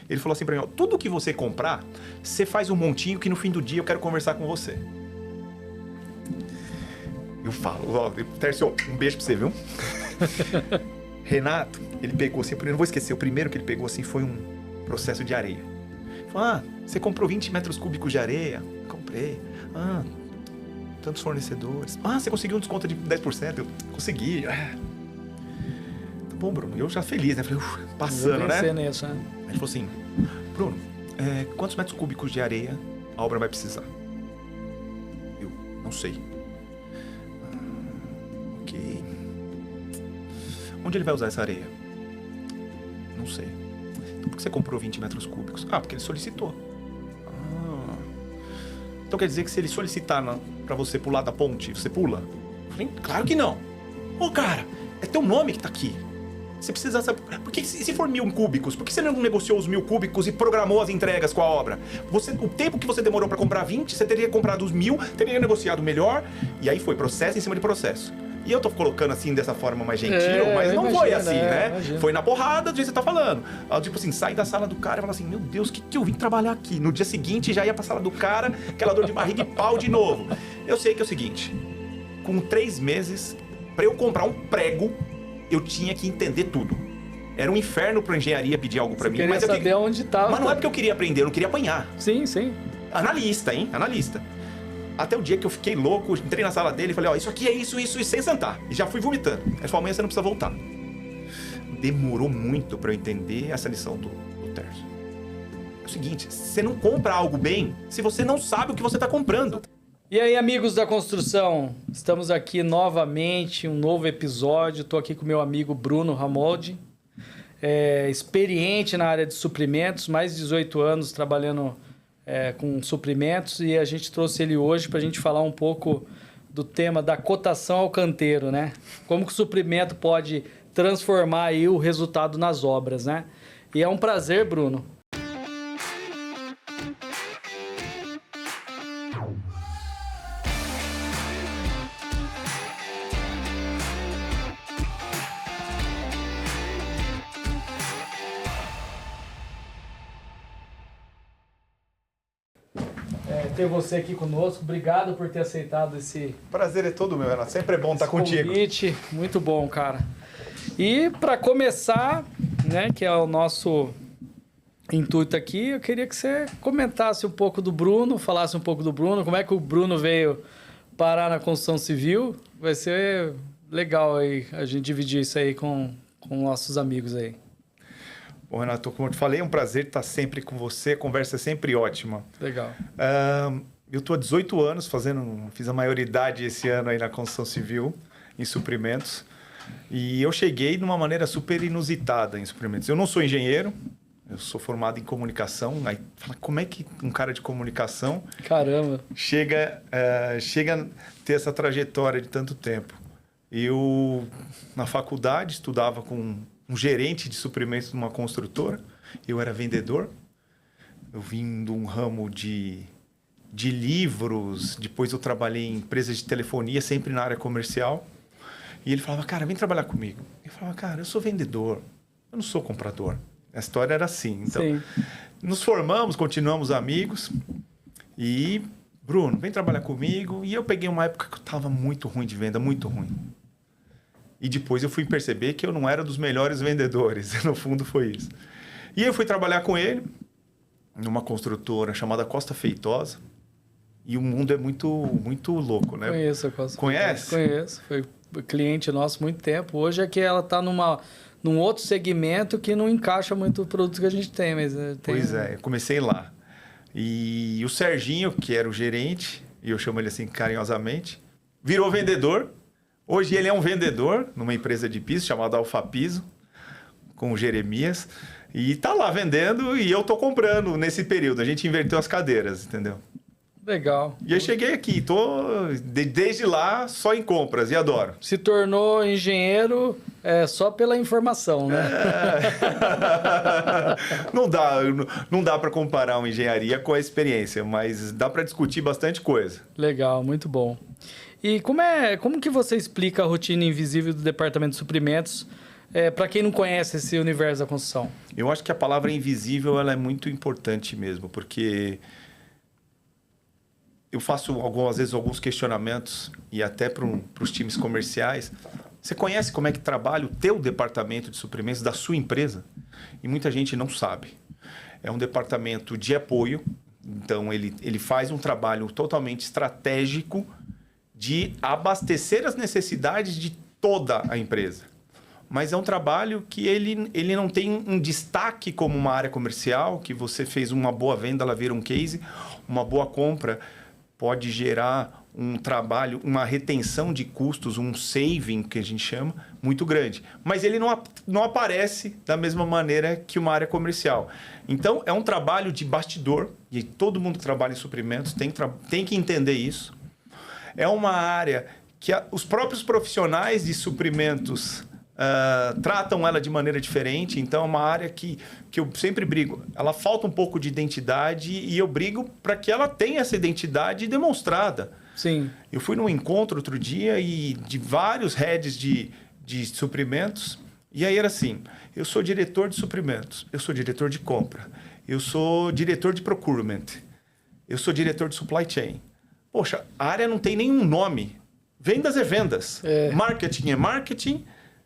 Ele falou assim pra mim, ó, tudo que você comprar, você faz um montinho que no fim do dia eu quero conversar com você. Eu falo, ó, Tércio, um beijo pra você, viu? Renato, ele pegou assim, eu não vou esquecer, o primeiro que ele pegou assim foi um processo de areia. Ele falou, você comprou 20 metros cúbicos de areia? Comprei. Tantos fornecedores. Você conseguiu um desconto de 10%? Eu consegui. Tá bom, Bruno. Eu já feliz, né? Falei, passando, né? Nisso, né? Aí ele falou assim, Bruno, quantos metros cúbicos de areia a obra vai precisar? Eu, não sei. Ok. Onde ele vai usar essa areia? Não sei. Então por que você comprou 20 metros cúbicos? Porque ele solicitou. Então quer dizer que se ele solicitar pra você pular da ponte, você pula? Eu falei, claro que não. Cara, é teu nome que tá aqui. Você precisa saber... Por que, se for 1.000 cúbicos, por que você não negociou os 1.000 cúbicos e programou as entregas com a obra? O tempo que você demorou pra comprar 20, você teria comprado os 1.000, teria negociado melhor, e aí foi processo em cima de processo. E eu tô colocando assim, dessa forma mais gentil, mas não foi assim, né? Imagino. Foi na porrada do jeito que você tá falando. Tipo assim, sai da sala do cara e fala assim, meu Deus, o que eu vim trabalhar aqui? No dia seguinte, já ia pra sala do cara, aquela dor de barriga e pau de novo. Eu sei que é o seguinte, com 3 meses, pra eu comprar um prego, eu tinha que entender tudo. Era um inferno pra engenharia pedir algo pra mim. Mas eu queria saber onde tava. Mas não é porque eu queria aprender, eu não queria apanhar. Sim, sim. Analista, hein? Analista. Até o dia que eu fiquei louco, entrei na sala dele e falei, isso aqui é isso, sem sentar. E já fui vomitando. Ele falou, amanhã você não precisa voltar. Demorou muito pra eu entender essa lição do Tércio. É o seguinte, você não compra algo bem se você não sabe o que você tá comprando. E aí, amigos da construção, estamos aqui novamente, um novo episódio. Estou aqui com meu amigo Bruno Ramoldi, experiente na área de suprimentos, mais de 18 anos trabalhando com suprimentos, e a gente trouxe ele hoje para a gente falar um pouco do tema da cotação ao canteiro, né? Como que o suprimento pode transformar aí o resultado nas obras, né? E é um prazer, Bruno. Ter você aqui conosco. Obrigado por ter aceitado esse... Prazer é todo meu, Renato. Sempre é bom estar contigo. Convite. Muito bom, cara. E para começar, né, que é o nosso intuito aqui, eu queria que você comentasse um pouco do Bruno, falasse um pouco do Bruno, como é que o Bruno veio parar na construção civil. Vai ser legal aí a gente dividir isso aí com nossos amigos aí. Bom, Renato, como eu te falei, é um prazer estar sempre com você, a conversa é sempre ótima. Legal. Eu estou há 18 anos fiz a maioridade esse ano aí na construção civil, em suprimentos, e eu cheguei de uma maneira super inusitada em suprimentos. Eu não sou engenheiro, eu sou formado em comunicação, aí fala, como é que um cara de comunicação Caramba. chega a ter essa trajetória de tanto tempo? Eu, na faculdade, estudava com um gerente de suprimentos de uma construtora. Eu era vendedor. Eu vim de um ramo de livros. Depois eu trabalhei em empresas de telefonia, sempre na área comercial. E ele falava, cara, vem trabalhar comigo. Eu falava, cara, eu sou vendedor. Eu não sou comprador. A história era assim. Então, sim. Nos formamos, continuamos amigos. E, Bruno, vem trabalhar comigo. E eu peguei uma época que eu estava muito ruim de venda, muito ruim. E depois eu fui perceber que eu não era dos melhores vendedores. No fundo, foi isso. E eu fui trabalhar com ele numa construtora chamada Costa Feitosa. E o mundo é muito, muito louco, né? Conheço a Costa. Conhece? Conheço. Foi cliente nosso há muito tempo. Hoje é que ela está num outro segmento que não encaixa muito o produto que a gente tem. Mas Pois é, eu comecei lá. E o Serginho, que era o gerente, e eu chamo ele assim carinhosamente, virou vendedor. Hoje ele é um vendedor numa empresa de piso chamada Alfa Piso, com o Jeremias, e tá lá vendendo e eu tô comprando nesse período. A gente inverteu as cadeiras, entendeu? Legal. E eu cheguei aqui, desde lá só em compras e adoro. Se tornou engenheiro só pela informação, né? Não dá para comparar uma engenharia com a experiência, mas dá para discutir bastante coisa. Legal, muito bom. E como que você explica a rotina invisível do Departamento de Suprimentos para quem não conhece esse universo da construção? Eu acho que a palavra invisível ela é muito importante mesmo, porque eu faço às vezes alguns questionamentos e até para os times comerciais. Você conhece como é que trabalha o teu departamento de suprimentos da sua empresa? E muita gente não sabe. É um departamento de apoio, então ele faz um trabalho totalmente estratégico de abastecer as necessidades de toda a empresa. Mas é um trabalho que ele não tem um destaque como uma área comercial, que você fez uma boa venda, ela vira um case, uma boa compra pode gerar um trabalho, uma retenção de custos, um saving, que a gente chama, muito grande. Mas ele não aparece da mesma maneira que uma área comercial. Então, é um trabalho de bastidor, e todo mundo que trabalha em suprimentos tem que entender isso. É uma área que os próprios profissionais de suprimentos tratam ela de maneira diferente. Então, é uma área que eu sempre brigo. Ela falta um pouco de identidade e eu brigo para que ela tenha essa identidade demonstrada. Sim. Eu fui num encontro outro dia e de vários heads de suprimentos. E aí era assim, eu sou diretor de suprimentos, eu sou diretor de compra, eu sou diretor de procurement, eu sou diretor de supply chain. Poxa, a área não tem nenhum nome. Vendas é vendas. Marketing é marketing.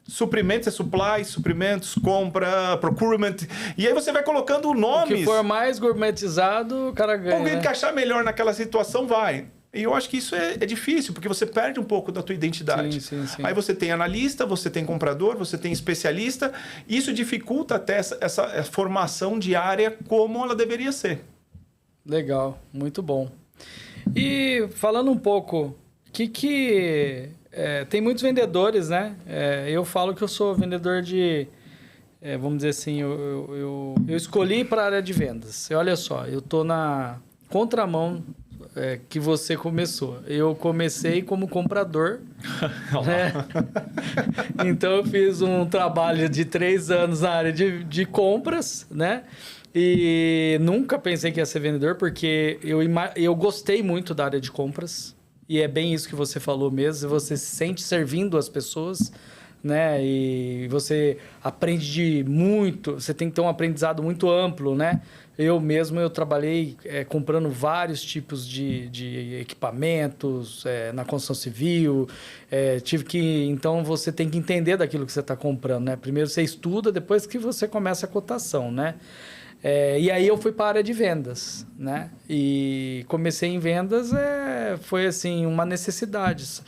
Suprimentos é supply, suprimentos, compra, procurement. E aí você vai colocando nomes. O que for mais gourmetizado, o cara ganha. Alguém que achar melhor naquela situação vai. E eu acho que isso é difícil, porque você perde um pouco da tua identidade. Sim. Aí você tem analista, você tem comprador, você tem especialista. Isso dificulta até essa formação de área como ela deveria ser. Legal, muito bom. E falando um pouco, tem muitos vendedores, né? Eu falo que eu sou vendedor de... vamos dizer assim, eu escolhi para a área de vendas. E olha só, eu estou na contramão que você começou. Eu comecei como comprador. Né? Então, eu fiz um trabalho de 3 anos na área de compras, né? E nunca pensei que ia ser vendedor, porque eu gostei muito da área de compras. E é bem isso que você falou mesmo. Você se sente servindo as pessoas, né? E você aprende muito. Você tem que ter um aprendizado muito amplo, né? Eu trabalhei comprando vários tipos de equipamentos na construção civil. Então, você tem que entender daquilo que você está comprando, né? Primeiro você estuda, depois que você começa a cotação, né? E aí eu fui para a área de vendas, né? E comecei em vendas, foi assim, uma necessidade.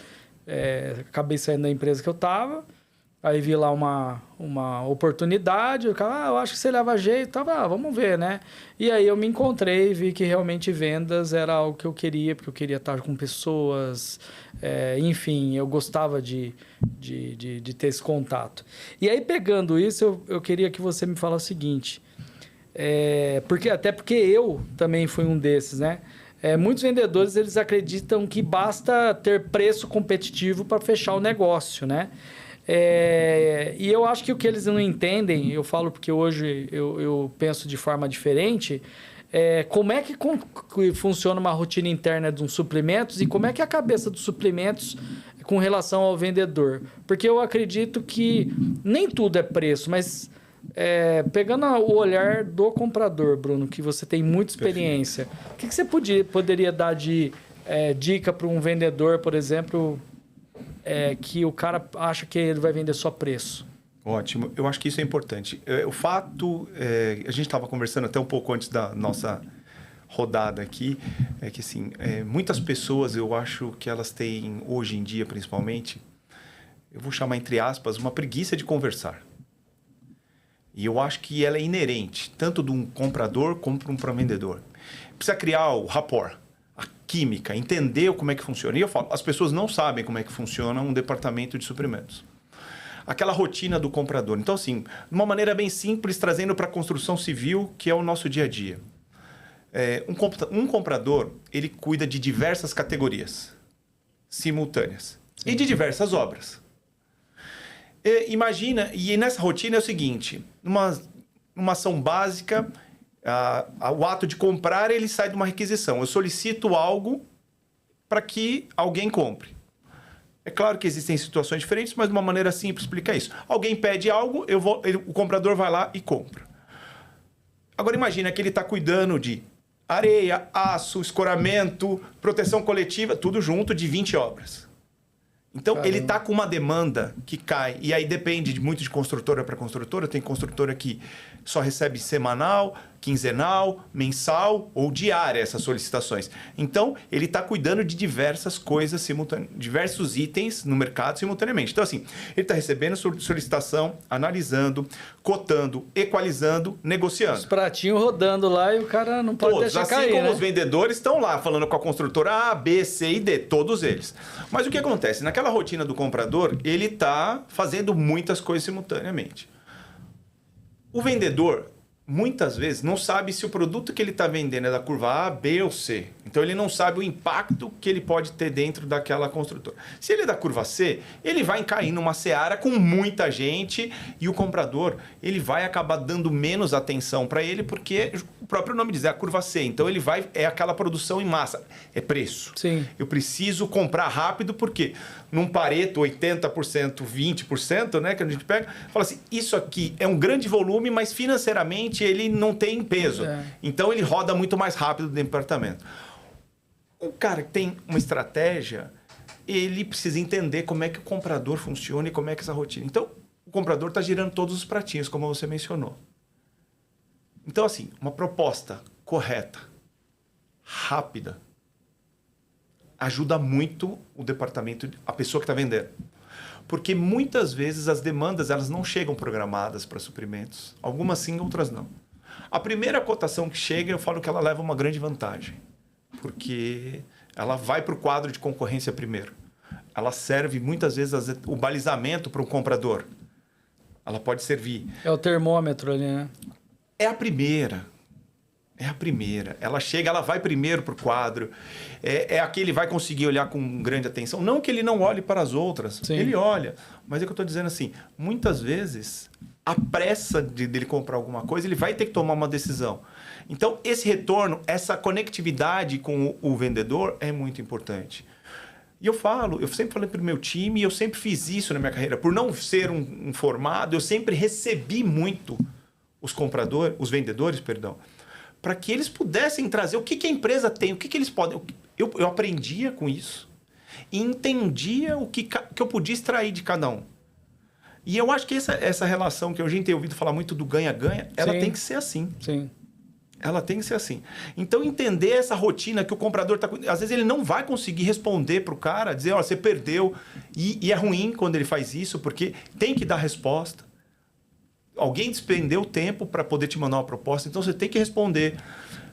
Acabei saindo da empresa que eu estava, aí vi lá uma oportunidade, eu acho que você leva jeito, vamos ver, né? E aí eu me encontrei, vi que realmente vendas era algo que eu queria, porque eu queria estar com pessoas, enfim, eu gostava de ter esse contato. E aí, pegando isso, eu queria que você me falasse o seguinte... Até porque eu também fui um desses, né? Muitos vendedores, eles acreditam que basta ter preço competitivo para fechar o negócio, né? E eu acho que o que eles não entendem, eu falo porque hoje eu penso de forma diferente, como é que funciona uma rotina interna de um suprimentos e como é que é a cabeça dos suprimentos com relação ao vendedor. Porque eu acredito que nem tudo é preço, mas... pegando o olhar do comprador, Bruno, que você tem muita experiência, o que você poderia dar de dica para um vendedor, por exemplo, que o cara acha que ele vai vender só preço? Ótimo, eu acho que isso é importante. O fato, a gente estava conversando até um pouco antes da nossa rodada aqui, é que assim, muitas pessoas, eu acho que elas têm, hoje em dia principalmente, eu vou chamar entre aspas, uma preguiça de conversar. E eu acho que ela é inerente, tanto de um comprador como para um vendedor. Precisa criar o rapport, a química, entender como é que funciona. E eu falo, as pessoas não sabem como é que funciona um departamento de suprimentos. Aquela rotina do comprador. Então, assim, de uma maneira bem simples, trazendo para a construção civil, que é o nosso dia a dia. Um comprador, ele cuida de diversas categorias simultâneas. Sim. E de diversas obras. Imagina, e nessa rotina é o seguinte, numa ação básica, o ato de comprar, ele sai de uma requisição. Eu solicito algo para que alguém compre. É claro que existem situações diferentes, mas de uma maneira simples explica isso. Alguém pede algo, o comprador vai lá e compra. Agora imagina que ele está cuidando de areia, aço, escoramento, proteção coletiva, tudo junto de 20 obras. Então, Caramba. ele está com uma demanda que cai. E aí depende muito de construtora para construtora. Tem construtora que só recebe semanal, quinzenal, mensal ou diária essas solicitações. Então, ele está cuidando de diversas coisas simultaneamente, diversos itens no mercado simultaneamente. Então, assim, ele está recebendo solicitação, analisando, cotando, equalizando, negociando. Os pratinhos rodando lá e o cara não pode Todos, deixar assim cair, como né? os vendedores estão lá falando com a construtora A, B, C e D, todos eles. Mas o que acontece? Naquela rotina do comprador, ele está fazendo muitas coisas simultaneamente. O vendedor, muitas vezes, não sabe se o produto que ele está vendendo é da curva A, B ou C. Então, ele não sabe o impacto que ele pode ter dentro daquela construtora. Se ele é da curva C, ele vai cair numa seara com muita gente e o comprador ele vai acabar dando menos atenção para ele porque o próprio nome diz, é a curva C. Então, é aquela produção em massa. É preço. Sim. Eu preciso comprar rápido porque num Pareto 80%, 20%, né, que a gente pega, fala assim, isso aqui é um grande volume, mas financeiramente ele não tem peso. Então ele roda muito mais rápido dentro do departamento. Um cara que tem uma estratégia, ele precisa entender como é que o comprador funciona e como é que essa rotina. Então, o comprador está girando todos os pratinhos, como você mencionou. Então, assim, uma proposta correta, rápida, ajuda muito o departamento, a pessoa que está vendendo. Porque muitas vezes as demandas elas não chegam programadas para suprimentos. Algumas sim, outras não. A primeira cotação que chega, eu falo que ela leva uma grande vantagem. Porque ela vai para o quadro de concorrência primeiro. Ela serve muitas vezes o balizamento para o comprador. Ela pode servir. É o termômetro ali, né? É a primeira. É a primeira. Ela chega, ela vai primeiro para o quadro. É a que ele vai conseguir olhar com grande atenção. Não que ele não olhe para as outras. Sim. Ele olha. Mas é que eu estou dizendo assim, muitas vezes, a pressa dele comprar alguma coisa, ele vai ter que tomar uma decisão. Então, esse retorno, essa conectividade com o vendedor é muito importante. E eu sempre falei para o meu time, e eu sempre fiz isso na minha carreira. Por não ser um formado, eu sempre recebi muito os vendedores, para que eles pudessem trazer o que a empresa tem, o que eles podem. Eu aprendia com isso e entendia o que eu podia extrair de cada um. E eu acho que essa relação que a gente tem ouvido falar muito do ganha-ganha, ela tem que ser assim. Sim. Ela tem que ser assim. Então, entender essa rotina que o comprador está... Às vezes, ele não vai conseguir responder para o cara, dizer, ó, você perdeu. E é ruim quando ele faz isso, porque tem que dar resposta. Alguém despendeu tempo para poder te mandar uma proposta, então você tem que responder.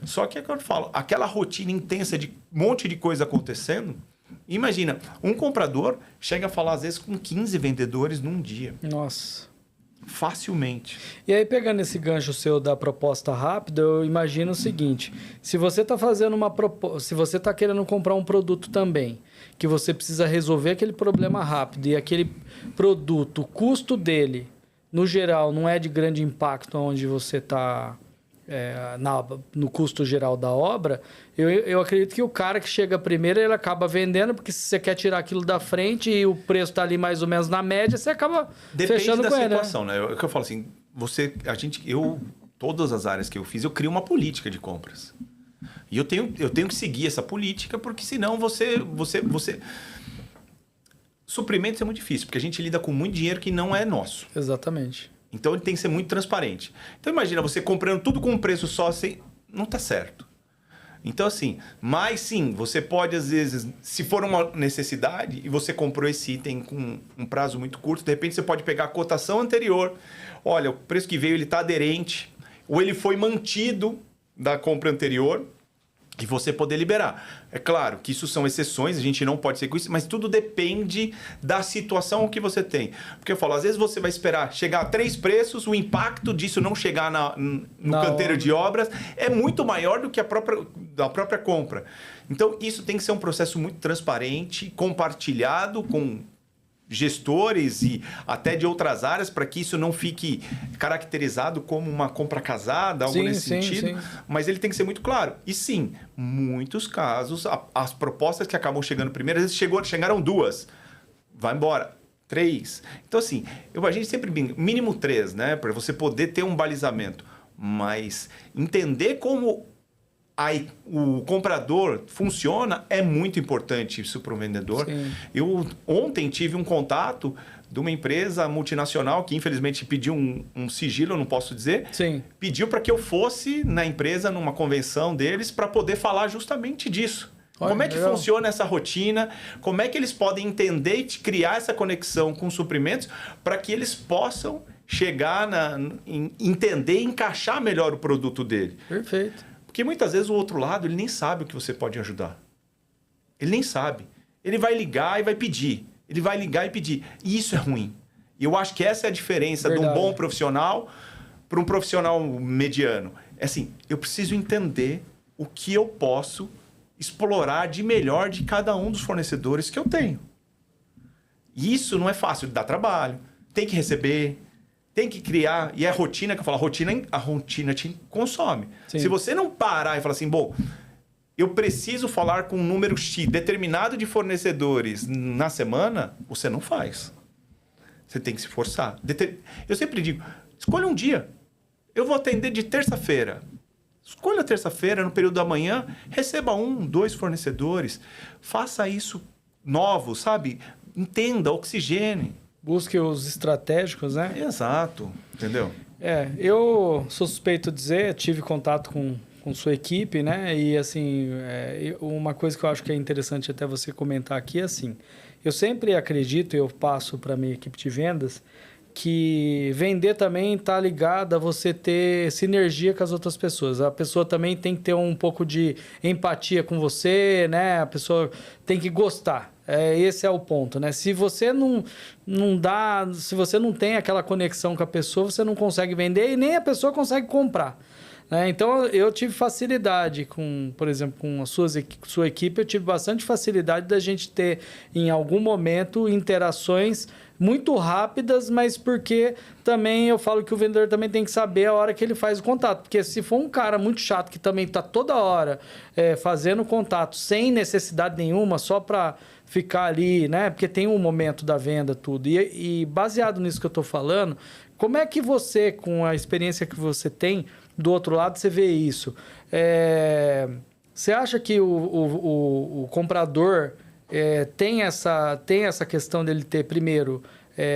Só que é o que eu falo, aquela rotina intensa de um monte de coisa acontecendo, imagina, um comprador chega a falar, às vezes, com 15 vendedores num dia. Nossa. Facilmente. E aí, pegando esse gancho seu da proposta rápida, eu imagino o seguinte: se você está fazendo uma proposta, se você está querendo comprar um produto também, que você precisa resolver aquele problema rápido e aquele produto, o custo dele, no geral, não é de grande impacto onde você está no custo geral da obra, eu acredito que o cara que chega primeiro, ele acaba vendendo, porque se você quer tirar aquilo da frente e o preço está ali mais ou menos na média, você acaba fechando com ele. Depende da situação, né? É o que eu falo assim, todas as áreas que eu fiz, eu crio uma política de compras. E eu tenho que seguir essa política, porque senão você... Suprimentos é muito difícil, porque a gente lida com muito dinheiro que não é nosso. Exatamente. Então, ele tem que ser muito transparente. Então, imagina você comprando tudo com um preço só, não está certo. Então, assim, mas sim, você pode, às vezes, se for uma necessidade e você comprou esse item com um prazo muito curto, de repente você pode pegar a cotação anterior. Olha, o preço que veio, ele está aderente, ou ele foi mantido da compra anterior, e você poder liberar. É claro que isso são exceções, a gente não pode ser com isso, mas tudo depende da situação que você tem. Porque eu falo, às vezes você vai esperar chegar a 3 preços, o impacto disso não chegar no canteiro de obras é muito maior do que da própria compra. Então, isso tem que ser um processo muito transparente, compartilhado com gestores e até de outras áreas, para que isso não fique caracterizado como uma compra casada, algo nesse sentido. Sim. Mas ele tem que ser muito claro. E sim, muitos casos, as propostas que acabam chegando primeiro, às vezes chegaram 2. vai embora. 3. Então, assim, a gente sempre mínimo 3, né? Para você poder ter um balizamento. Mas entender como o comprador funciona é muito importante isso para o vendedor. Sim. Eu ontem tive um contato de uma empresa multinacional que infelizmente pediu um sigilo, eu não posso dizer. Sim. Pediu para que eu fosse na empresa, numa convenção deles, para poder falar justamente disso. Olha, como é que legal. funciona essa rotina? Como é que eles podem entender e criar essa conexão com os suprimentos para que eles possam chegar em entender e encaixar melhor o produto dele? Perfeito. Porque muitas vezes o outro lado ele nem sabe o que você pode ajudar. Ele nem sabe. Ele vai ligar e vai pedir. Ele vai ligar e pedir. E isso é ruim. E eu acho que essa é a diferença de um bom profissional para um profissional mediano. É assim, eu preciso entender o que eu posso explorar de melhor de cada um dos fornecedores que eu tenho. E isso não é fácil, dá trabalho. Tem que receber, tem que criar. E é a rotina que eu falo, a rotina te consome. Sim. Se você não parar e falar assim, bom, eu preciso falar com um número X determinado de fornecedores na semana, você não faz. Você tem que se forçar. Eu sempre digo, escolha um dia. Eu vou atender de terça-feira. Escolha terça-feira, no período da manhã, receba 1, 2 fornecedores. Faça isso novo, sabe? Entenda, oxigene. Busque os estratégicos, né? Exato, entendeu? Eu sou suspeito de dizer, tive contato com sua equipe, né? E, assim, uma coisa que eu acho que é interessante até você comentar aqui é assim, eu sempre acredito, eu passo para a minha equipe de vendas, que vender também está ligado a você ter sinergia com as outras pessoas. A pessoa também tem que ter um pouco de empatia com você, né? A pessoa tem que gostar. Esse é o ponto, né? Se você não dá, se você não tem aquela conexão com a pessoa, você não consegue vender e nem a pessoa consegue comprar. Né? Então, eu tive facilidade com, por exemplo, com a sua equipe, eu tive bastante facilidade da gente ter, em algum momento, interações muito rápidas, mas porque também eu falo que o vendedor também tem que saber a hora que ele faz o contato. Porque se for um cara muito chato que também está toda hora fazendo contato sem necessidade nenhuma, só para ficar ali, né? Porque tem um momento da venda, tudo. E baseado nisso que eu estou falando, como é que você, com a experiência que você tem, do outro lado, você vê isso? Você acha que o comprador tem essa questão dele ter, primeiro,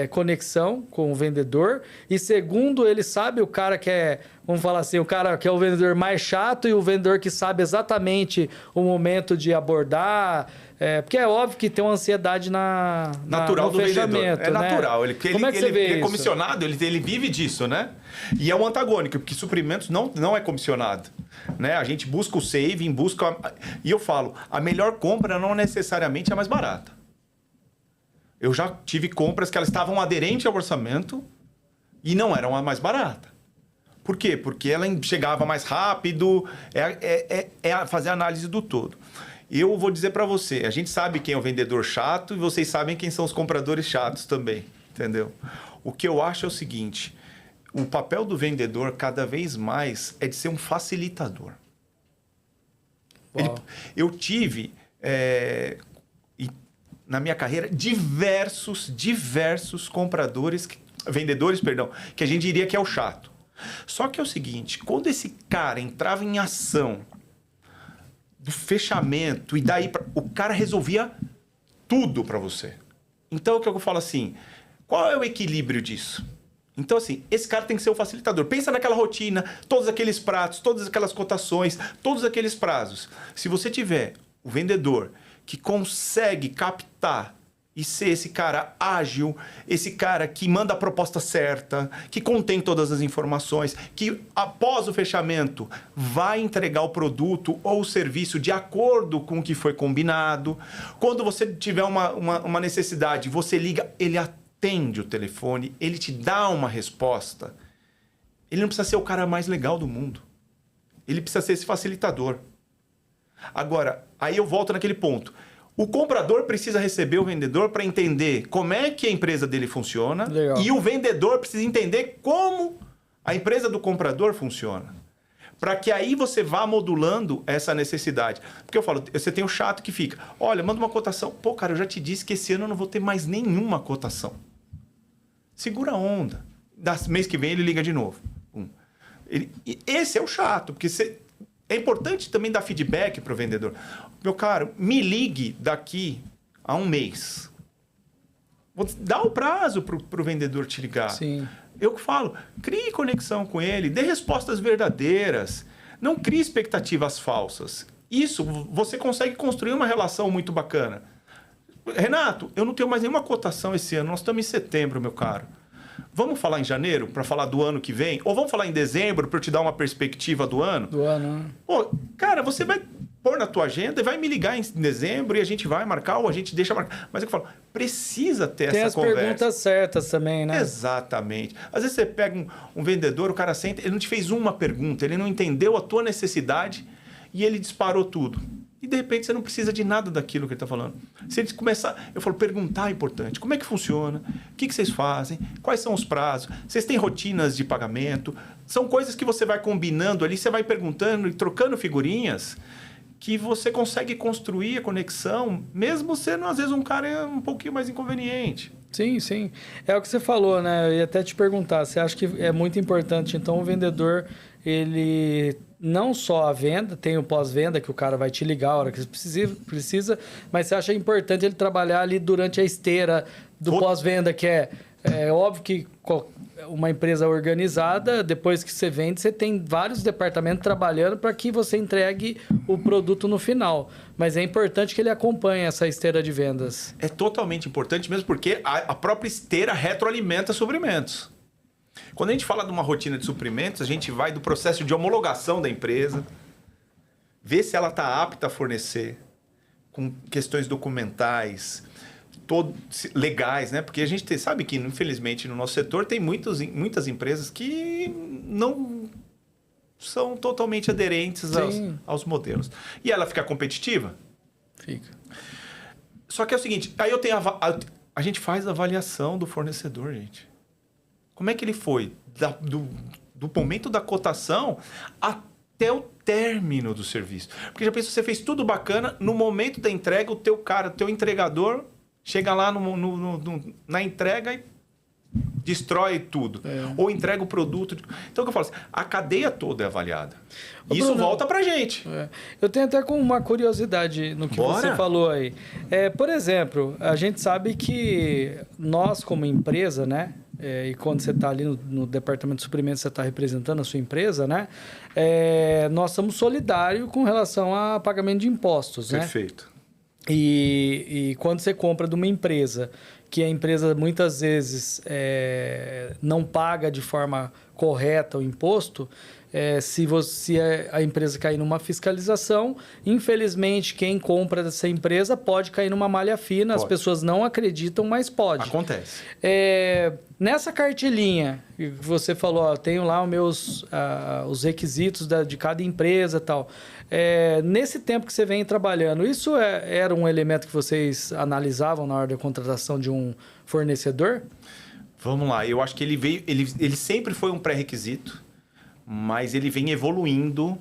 conexão com o vendedor, e segundo, ele sabe o cara que vamos falar assim, o cara que é o vendedor mais chato e o vendedor que sabe exatamente o momento de abordar, porque é óbvio que tem uma ansiedade natural no do fechamento, vendedor. É né? natural. Como é que você vê ele é isso? comissionado, ele vive disso, né? E é um antagônico, porque suprimentos não é comissionado. Né? A gente busca o saving, e eu falo, a melhor compra não necessariamente é a mais barata. Eu já tive compras que elas estavam aderentes ao orçamento e não eram a mais barata. Por quê? Porque ela chegava mais rápido, fazer a análise do todo. Eu vou dizer para você, a gente sabe quem é o vendedor chato e vocês sabem quem são os compradores chatos também, entendeu? O que eu acho é o seguinte, o papel do vendedor cada vez mais é de ser um facilitador. Eu tive, na minha carreira, diversos vendedores, que a gente diria que é o chato. Só que é o seguinte, quando esse cara entrava em ação do fechamento e daí o cara resolvia tudo para você. Então, o que eu falo assim, qual é o equilíbrio disso? Então, assim, esse cara tem que ser o facilitador. Pensa naquela rotina, todos aqueles pratos, todas aquelas cotações, todos aqueles prazos. Se você tiver o vendedor que consegue captar e ser esse cara ágil, esse cara que manda a proposta certa, que contém todas as informações, que após o fechamento vai entregar o produto ou o serviço de acordo com o que foi combinado. Quando você tiver uma necessidade, você liga, ele atende o telefone, ele te dá uma resposta. Ele não precisa ser o cara mais legal do mundo. Ele precisa ser esse facilitador. Agora, aí eu volto naquele ponto. O comprador precisa receber o vendedor para entender como é que a empresa dele funciona. Legal. E o vendedor precisa entender como a empresa do comprador funciona. para que aí você vá modulando essa necessidade. Porque eu falo, você tem o chato que fica, olha, manda uma cotação. Pô, cara, eu já te disse que esse ano eu não vou ter mais nenhuma cotação. Segura a onda. Mês que vem ele liga de novo. Esse é o chato, porque é importante também dar feedback para o vendedor. Meu caro, me ligue daqui a um mês. Dá o prazo para o vendedor te ligar. Sim. Eu que falo, crie conexão com ele, dê respostas verdadeiras, não crie expectativas falsas. Isso, você consegue construir uma relação muito bacana. Renato, eu não tenho mais nenhuma cotação esse ano, nós estamos em setembro, meu caro. Vamos falar em janeiro, para falar do ano que vem? Ou vamos falar em dezembro, para eu te dar uma perspectiva do ano? Do ano, né? Pô, cara, você vai pôr na tua agenda e vai me ligar em dezembro e a gente vai marcar ou a gente deixa marcar. Mas eu falo, precisa ter Tem essa conversa. Tem as perguntas certas também, né? Exatamente. Às vezes você pega um vendedor, o cara senta, ele não te fez uma pergunta, ele não entendeu a tua necessidade e ele disparou tudo. E de repente você não precisa de nada daquilo que ele está falando. Se ele começar, eu falo, perguntar é importante. Como é que funciona? O que vocês fazem? Quais são os prazos? Vocês têm rotinas de pagamento? São coisas que você vai combinando ali, você vai perguntando e trocando figurinhas que você consegue construir a conexão, mesmo sendo, às vezes, um cara um pouquinho mais inconveniente. Sim, sim. É o que você falou, né? Eu ia até te perguntar, você acha que é muito importante, então, o vendedor, ele não só a venda, tem o pós-venda, que o cara vai te ligar a hora que precisa, mas você acha importante ele trabalhar ali durante a esteira do pós-venda, que é óbvio que uma empresa organizada, depois que você vende, você tem vários departamentos trabalhando para que você entregue o produto no final. Mas é importante que ele acompanhe essa esteira de vendas. É totalmente importante mesmo porque a própria esteira retroalimenta suprimentos. Quando a gente fala de uma rotina de suprimentos, a gente vai do processo de homologação da empresa, ver se ela está apta a fornecer, com questões documentais, legais, né? Porque a gente sabe que, infelizmente, no nosso setor tem muitas empresas que não são totalmente aderentes aos modelos. E ela fica competitiva? Fica. Só que é o seguinte, aí a gente faz a avaliação do fornecedor, gente. Como é que ele foi? Do momento da cotação até o término do serviço. Porque já pensou, você fez tudo bacana, no momento da entrega, o teu entregador chega lá na entrega e destrói tudo. Ou entrega o produto. Então, o que eu falo assim, a cadeia toda é avaliada. E isso volta pra gente. Eu tenho até com uma curiosidade no que você falou aí. Por exemplo, a gente sabe que nós, como empresa, né? E quando você está ali no departamento de suprimentos, você está representando a sua empresa, né? Nós somos solidários com relação a pagamento de impostos, né? Perfeito. E quando você compra de uma empresa, que a empresa muitas vezes não paga de forma correta o imposto, se a empresa cair numa fiscalização, infelizmente quem compra dessa empresa pode cair numa malha fina, as pessoas não acreditam, mas pode. Acontece. Nessa cartilinha que você falou, ó, tenho lá os requisitos de cada empresa e tal. Nesse tempo que você vem trabalhando, isso era um elemento que vocês analisavam na hora da contratação de um fornecedor? Vamos lá, eu acho que ele sempre foi um pré-requisito, mas ele vem evoluindo.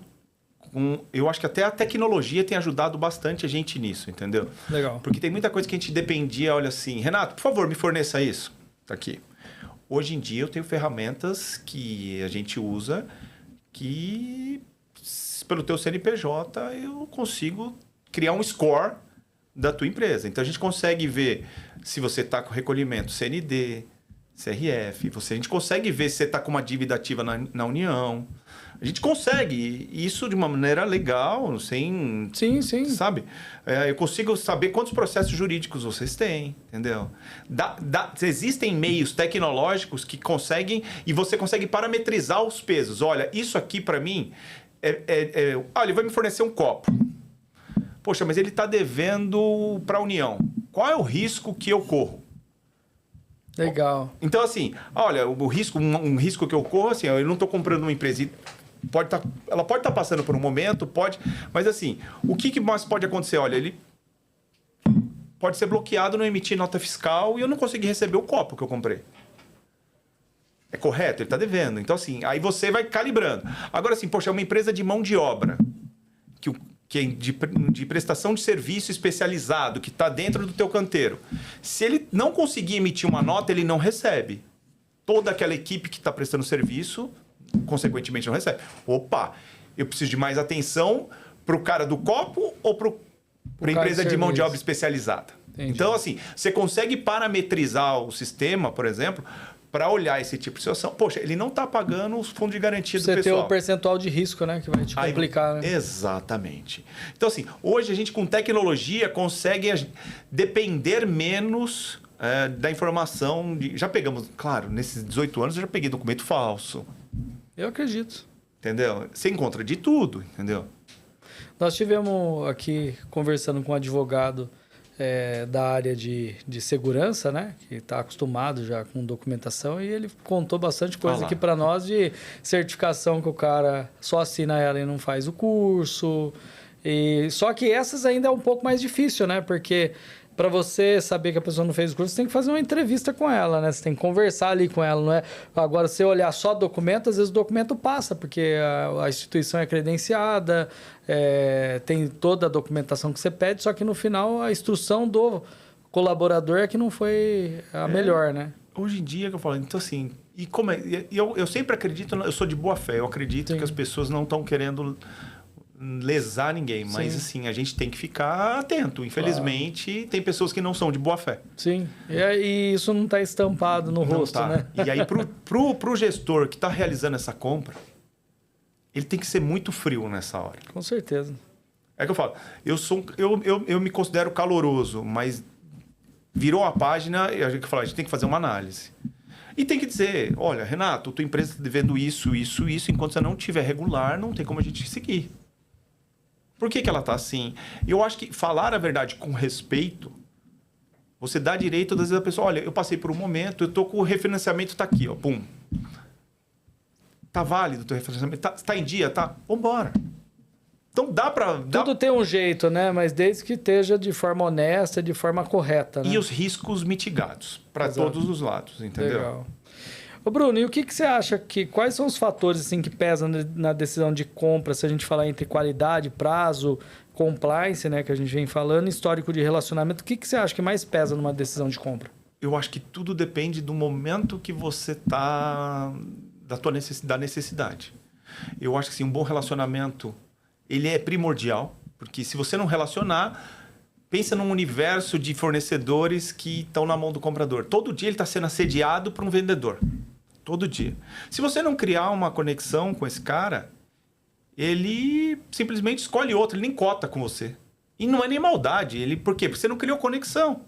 Eu acho que até a tecnologia tem ajudado bastante a gente nisso, entendeu? Legal. Porque tem muita coisa que a gente dependia, olha assim, Renato, por favor, me forneça isso. Tá aqui. Hoje em dia eu tenho ferramentas que a gente usa que, pelo teu CNPJ, eu consigo criar um score da tua empresa. Então a gente consegue ver se você está com recolhimento CND, CRF, a gente consegue ver se você está com uma dívida ativa na União. A gente consegue isso de uma maneira legal, sem... Sim. Sabe? Eu consigo saber quantos processos jurídicos vocês têm, entendeu? Existem meios tecnológicos que conseguem... E você consegue parametrizar os pesos. Olha, isso aqui para mim... olha, ele vai me fornecer um copo. Poxa, mas ele está devendo para a União. Qual é o risco que eu corro? Legal. Então, assim, olha, um risco que eu corro, assim, eu não estou comprando uma empresa... ela pode estar passando por um momento, mas assim, o que mais pode acontecer? Olha, ele pode ser bloqueado, não emitir nota fiscal e eu não conseguir receber o copo que eu comprei. É correto? Ele está devendo. Então, assim, aí você vai calibrando. Agora, assim, poxa, é uma empresa de mão de obra, que é de prestação de serviço especializado, que está dentro do teu canteiro. Se ele não conseguir emitir uma nota, ele não recebe. Toda aquela equipe que está prestando serviço, consequentemente, não recebe. Opa, eu preciso de mais atenção para o cara do copo ou para a empresa de mão de obra especializada. Entendi. Então, assim, você consegue parametrizar o sistema, por exemplo, para olhar esse tipo de situação. Poxa, ele não está pagando os fundos de garantia do pessoal. Você tem o percentual de risco, né? Que vai te complicar, né? Exatamente. Então, assim, hoje a gente com tecnologia consegue depender menos da informação. Já pegamos, claro, nesses 18 anos eu já peguei documento falso. Eu acredito. Entendeu? Você encontra de tudo, entendeu? Nós tivemos aqui conversando com um advogado da área de segurança, né? Que está acostumado já com documentação, e ele contou bastante coisa aqui para nós de certificação que o cara só assina ela e não faz o curso. Só que essas ainda é um pouco mais difícil, né? Porque para você saber que a pessoa não fez o curso, você tem que fazer uma entrevista com ela, né? Você tem que conversar ali com ela, não é? Agora, se você olhar só documento, às vezes o documento passa, porque a instituição é credenciada, tem toda a documentação que você pede, só que no final a instrução do colaborador é que não foi a melhor, né? Hoje em dia, que eu falo, então assim, eu sempre acredito, eu sou de boa fé, eu acredito que as pessoas não estão querendo lesar ninguém, mas assim, a gente tem que ficar atento. Infelizmente, tem pessoas que não são de boa fé. Sim, e isso não está estampado no rosto, né? E aí, pro gestor que está realizando essa compra, ele tem que ser muito frio nessa hora. Com certeza. É que eu falo, eu me considero caloroso, mas virou a página e a gente tem que fazer uma análise. E tem que dizer, olha, Renato, tua empresa está devendo isso, enquanto você não tiver regular, não tem como a gente seguir. Por que ela está assim? Eu acho que falar a verdade com respeito, você dá direito, às vezes, a pessoa, olha, eu passei por um momento, eu estou com o refinanciamento, está aqui, ó, pum. Está válido o teu refinanciamento? Tá em dia? Tá? Vambora. Então dá para... Tudo tem um jeito, né? Mas desde que esteja de forma honesta, de forma correta, né? E os riscos mitigados para todos os lados, entendeu? Legal. Ô Bruno, e o que você acha quais são os fatores assim, que pesam na decisão de compra, se a gente falar entre qualidade, prazo, compliance, né, que a gente vem falando, histórico de relacionamento, o que você acha que mais pesa numa decisão de compra? Eu acho que tudo depende do momento que você está, da necessidade. Eu acho que sim, um bom relacionamento, ele é primordial, porque se você não relacionar, pensa num universo de fornecedores que estão na mão do comprador. Todo dia ele está sendo assediado por um vendedor. Todo dia. Se você não criar uma conexão com esse cara, ele simplesmente escolhe outro, ele nem cota com você. E não é nem maldade. Por quê? Porque você não criou conexão.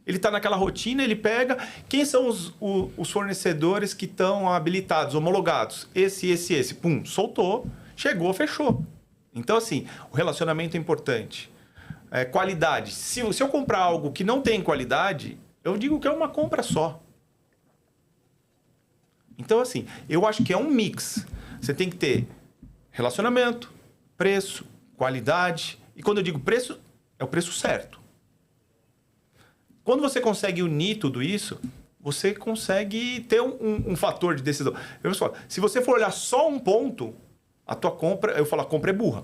Ele está naquela rotina, ele pega... Quem são os fornecedores que estão habilitados, homologados? Esse. Pum, soltou, chegou, fechou. Então, assim, o relacionamento é importante. Qualidade. Se eu comprar algo que não tem qualidade, eu digo que é uma compra só. Então, assim, eu acho que é um mix. Você tem que ter relacionamento, preço, qualidade. E quando eu digo preço, é o preço certo. Quando você consegue unir tudo isso, você consegue ter um fator de decisão. Se você for olhar só um ponto, a tua compra, eu falo, a compra é burra.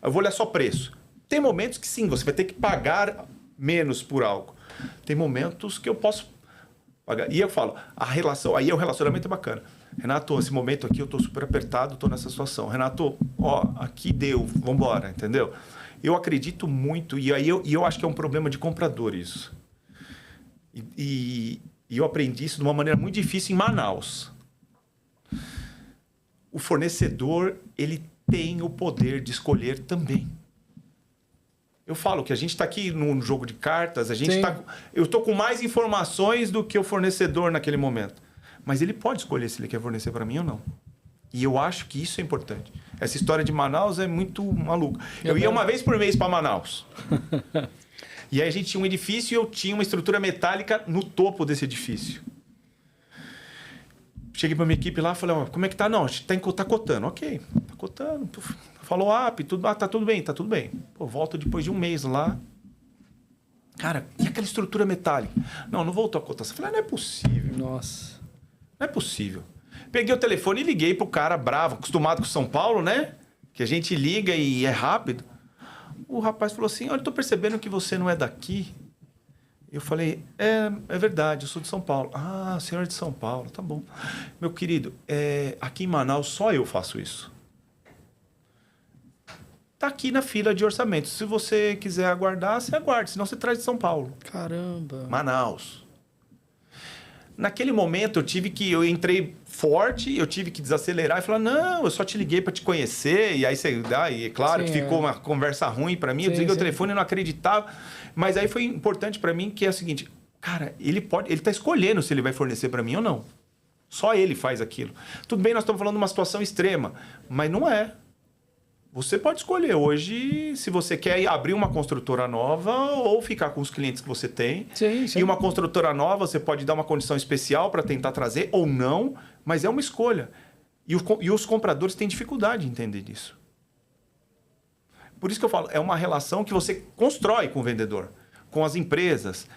Eu vou olhar só preço. Tem momentos que sim, você vai ter que pagar menos por algo. Tem momentos que eu posso pagar. E eu falo, aí o relacionamento é bacana. Renato, esse momento aqui eu estou super apertado, estou nessa situação. Renato, aqui deu, vamos embora, entendeu? Eu acredito muito, e aí eu acho que é um problema de comprador isso. E eu aprendi isso de uma maneira muito difícil em Manaus. O fornecedor, ele tem o poder de escolher também. Eu falo que a gente está aqui no jogo de cartas, eu estou com mais informações do que o fornecedor naquele momento. Mas ele pode escolher se ele quer fornecer para mim ou não. E eu acho que isso é importante. Essa história de Manaus é muito maluca. Eu ia uma vez por mês para Manaus. E aí a gente tinha um edifício e eu tinha uma estrutura metálica no topo desse edifício. Cheguei para minha equipe lá e falei, como é que tá? Não, a gente tá cotando. Ok, tá cotando. Falou tudo, tá tudo bem, tá tudo bem. Pô, volto depois de um mês lá. Cara, e aquela estrutura metálica? Não voltou a cotação. Eu falei, não é possível. Nossa. Não é possível. Peguei o telefone e liguei pro cara bravo, acostumado com São Paulo, né? Que a gente liga e é rápido. O rapaz falou assim, olha, eu tô percebendo que você não é daqui. Eu falei, é verdade, eu sou de São Paulo. Ah, o senhor é de São Paulo, tá bom. Meu querido, aqui em Manaus só eu faço isso. Tá aqui na fila de orçamento. Se você quiser aguardar, você aguarde, senão você traz de São Paulo. Caramba. Manaus. Naquele momento eu entrei forte, eu tive que desacelerar e falar, não, eu só te liguei para te conhecer. E aí é claro que ficou uma conversa ruim para mim, eu desliguei o telefone e não acreditava. Mas aí foi importante para mim que é o seguinte, cara, ele tá escolhendo se ele vai fornecer para mim ou não. Só ele faz aquilo. Tudo bem, nós estamos falando de uma situação extrema, mas não é. Você pode escolher hoje se você quer abrir uma construtora nova ou ficar com os clientes que você tem. Sim. E uma construtora nova, você pode dar uma condição especial para tentar trazer ou não, mas é uma escolha. E os compradores têm dificuldade de entender isso. Por isso que eu falo, é uma relação que você constrói com o vendedor, com as empresas.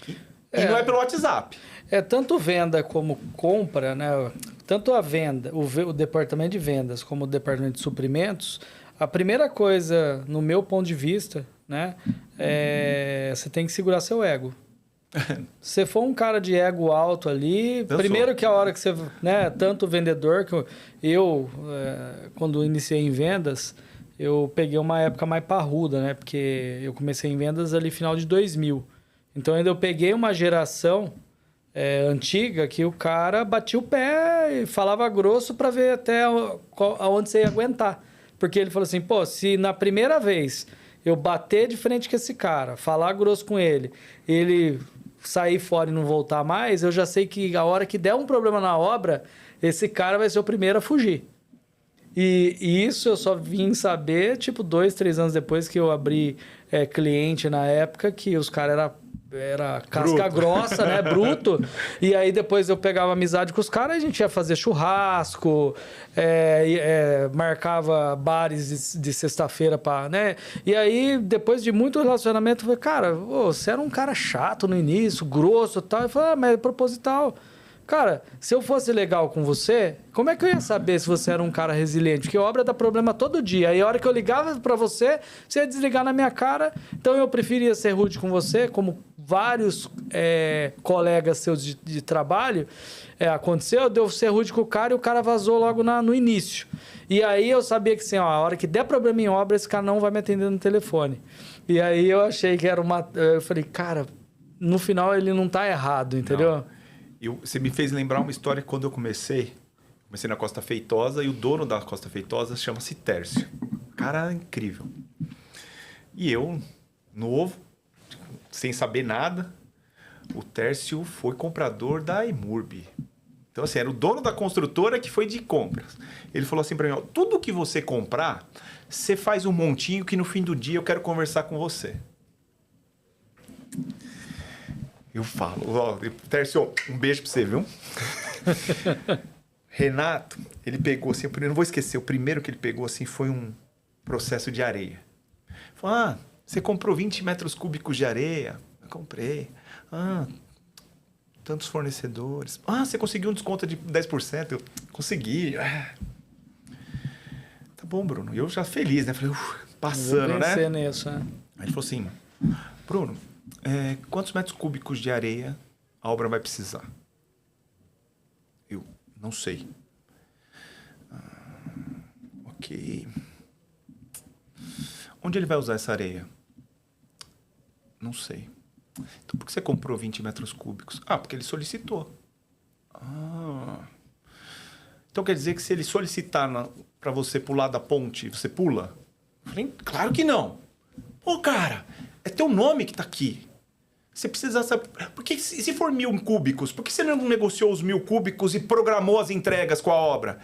E não é pelo WhatsApp. É tanto venda como compra, né? Tanto a venda, o departamento de vendas como o departamento de suprimentos, a primeira coisa, no meu ponto de vista, né, você tem que segurar seu ego. Se você for um cara de ego alto ali, primeiro que a hora que você, né, tanto o vendedor que quando iniciei em vendas, eu peguei uma época mais parruda, né, porque eu comecei em vendas ali final de 2000. Então ainda eu peguei uma geração antiga que o cara batia o pé e falava grosso para ver até aonde você ia aguentar. Porque ele falou assim, pô, se na primeira vez eu bater de frente com esse cara, falar grosso com ele sair fora e não voltar mais, eu já sei que a hora que der um problema na obra, esse cara vai ser o primeiro a fugir. E isso eu só vim saber, 2, 3 anos depois que eu abri cliente na época, que os caras era casca grossa, né? Bruto. E aí depois eu pegava amizade com os caras, a gente ia fazer churrasco, marcava bares de sexta-feira, né? E aí, depois de muito relacionamento, eu falei, cara, você era um cara chato no início, grosso e tal. Eu falei, mas é proposital. Cara, se eu fosse legal com você, como é que eu ia saber se você era um cara resiliente? Porque a obra dá problema todo dia. Aí a hora que eu ligava pra você, você ia desligar na minha cara. Então eu preferia ser rude com você, como vários colegas seus de trabalho aconteceu, deu ser rude com o cara e o cara vazou logo no início. E aí eu sabia que assim, a hora que der problema em obra, esse cara não vai me atender no telefone. E aí eu achei que era eu falei, cara, no final ele não tá errado, entendeu? Não. Você me fez lembrar uma história que quando eu comecei na Costa Feitosa e o dono da Costa Feitosa chama-se Tércio. Cara incrível. E eu, novo, sem saber nada, o Tércio foi comprador da Emurb. Então, assim, era o dono da construtora que foi de compras. Ele falou assim para mim, tudo que você comprar, você faz um montinho que no fim do dia eu quero conversar com você. Eu falo, Tércio, um beijo pra você, viu? Renato, ele pegou assim, eu não vou esquecer, o primeiro que ele pegou assim foi um processo de areia. Falou, você comprou 20 metros cúbicos de areia? Eu comprei. Tantos fornecedores. Você conseguiu um desconto de 10%? Eu consegui. Tá bom, Bruno. Eu já feliz, né? Falei, passando, né? Nisso, né? Aí ele falou assim, Bruno, quantos metros cúbicos de areia a obra vai precisar? Eu não sei. Ok. Onde ele vai usar essa areia? Não sei. Então, por que você comprou 20 metros cúbicos? Porque ele solicitou. Então, quer dizer que se ele solicitar para você pular da ponte, você pula? Eu falei, claro que não. Pô, cara, é teu nome que tá aqui. Você precisa saber... Porque se for 1.000 cúbicos, por que você não negociou os 1.000 cúbicos e programou as entregas com a obra?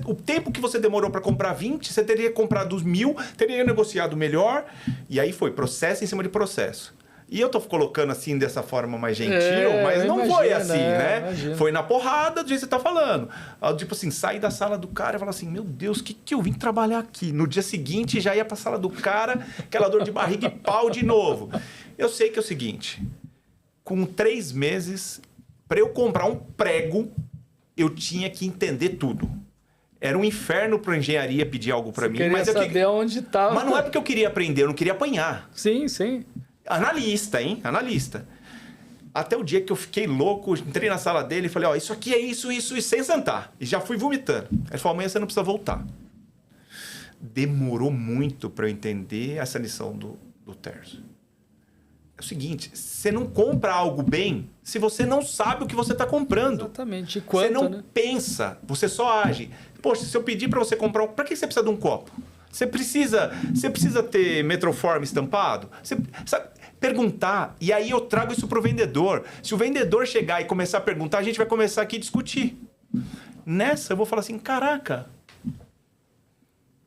O tempo que você demorou para comprar 20, você teria comprado os 1.000, teria negociado melhor. E aí foi processo em cima de processo. E eu tô colocando assim, dessa forma mais gentil, mas não foi assim, né? Imagina. Foi na porrada do jeito que você tá falando. Tipo assim, sair da sala do cara e falar assim, meu Deus, o que eu vim trabalhar aqui? No dia seguinte, já ia pra sala do cara, aquela dor de barriga e pau de novo. Eu sei que é o seguinte, com 3 meses, para eu comprar um prego, eu tinha que entender tudo. Era um inferno para a engenharia pedir algo para mim. Mas eu queria saber onde estava. Mas não é porque eu queria aprender, eu não queria apanhar. Sim, sim. Analista, hein? Analista. Até o dia que eu fiquei louco, entrei na sala dele e falei, ó, isso aqui é isso, e sem sentar. E já fui vomitando. Ele falou, amanhã você não precisa voltar. Demorou muito para eu entender essa lição do Terzo. É o seguinte, você não compra algo bem se você não sabe o que você está comprando. Exatamente. E quanto, você não né? pensa, você só age. Poxa, se eu pedir para você comprar para que você precisa de um copo? Você precisa ter Metroform estampado? Você sabe, perguntar. E aí eu trago isso para o vendedor. Se o vendedor chegar e começar a perguntar, a gente vai começar aqui a discutir. Nessa eu vou falar assim, caraca,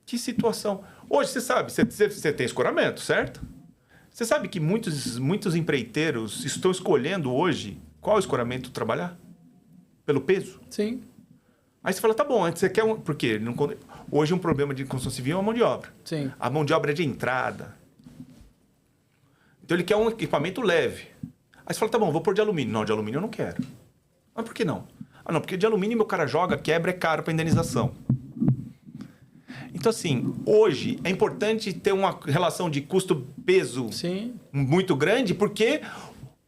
que situação. Hoje, você sabe, você tem escoramento, certo? Você sabe que muitos empreiteiros estão escolhendo hoje qual escoramento trabalhar? Pelo peso? Sim. Aí você fala, tá bom, antes você quer um... Por quê? Hoje um problema de construção civil é a mão de obra. Sim. A mão de obra é de entrada. Então ele quer um equipamento leve. Aí você fala, tá bom, vou pôr de alumínio. Não, de alumínio eu não quero. Mas por que não? Ah, não, porque de alumínio meu cara joga, quebra, é caro para indenização. Então, assim, hoje é importante ter uma relação de custo-peso muito grande, porque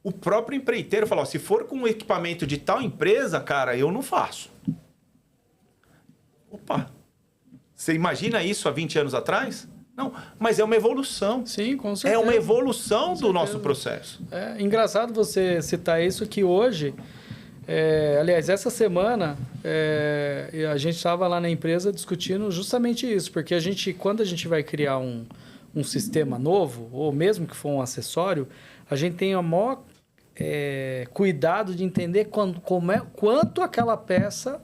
o próprio empreiteiro fala, ó, se for com um equipamento de tal empresa, cara, eu não faço. Opa! Você imagina isso há 20 anos atrás? Não, mas é uma evolução. Sim, com certeza. É uma evolução do nosso processo. É engraçado você citar isso, que hoje... aliás, essa semana a gente estava lá na empresa discutindo justamente isso, porque quando a gente vai criar um sistema novo, ou mesmo que for um acessório, a gente tem o maior cuidado de entender quanto aquela peça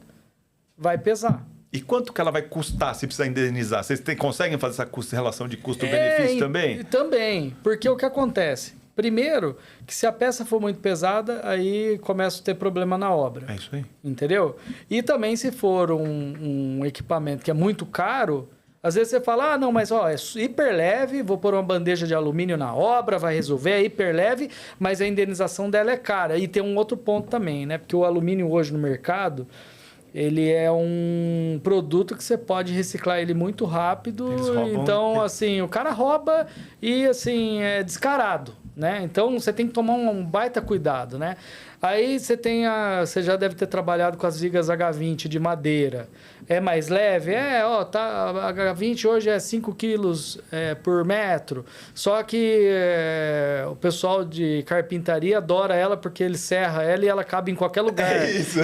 vai pesar. E quanto que ela vai custar se precisar indenizar? Vocês conseguem fazer essa relação de custo-benefício também? Também, porque o que acontece? Primeiro, que se a peça for muito pesada, aí começa a ter problema na obra. É isso aí. Entendeu? E também se for um equipamento que é muito caro, às vezes você fala, não, mas ó, é hiper leve, vou pôr uma bandeja de alumínio na obra, vai resolver, é hiper leve, mas a indenização dela é cara. E tem um outro ponto também, né? Porque o alumínio hoje no mercado, ele é um produto que você pode reciclar ele muito rápido. Então, assim, o cara rouba e, assim, é descarado, né? Então, você tem que tomar um baita cuidado, né? Aí você já deve ter trabalhado com as vigas H20 de madeira. É mais leve? A H20 hoje é 5 quilos por metro. Só que o pessoal de carpintaria adora ela porque ele serra ela e ela cabe em qualquer lugar. É isso.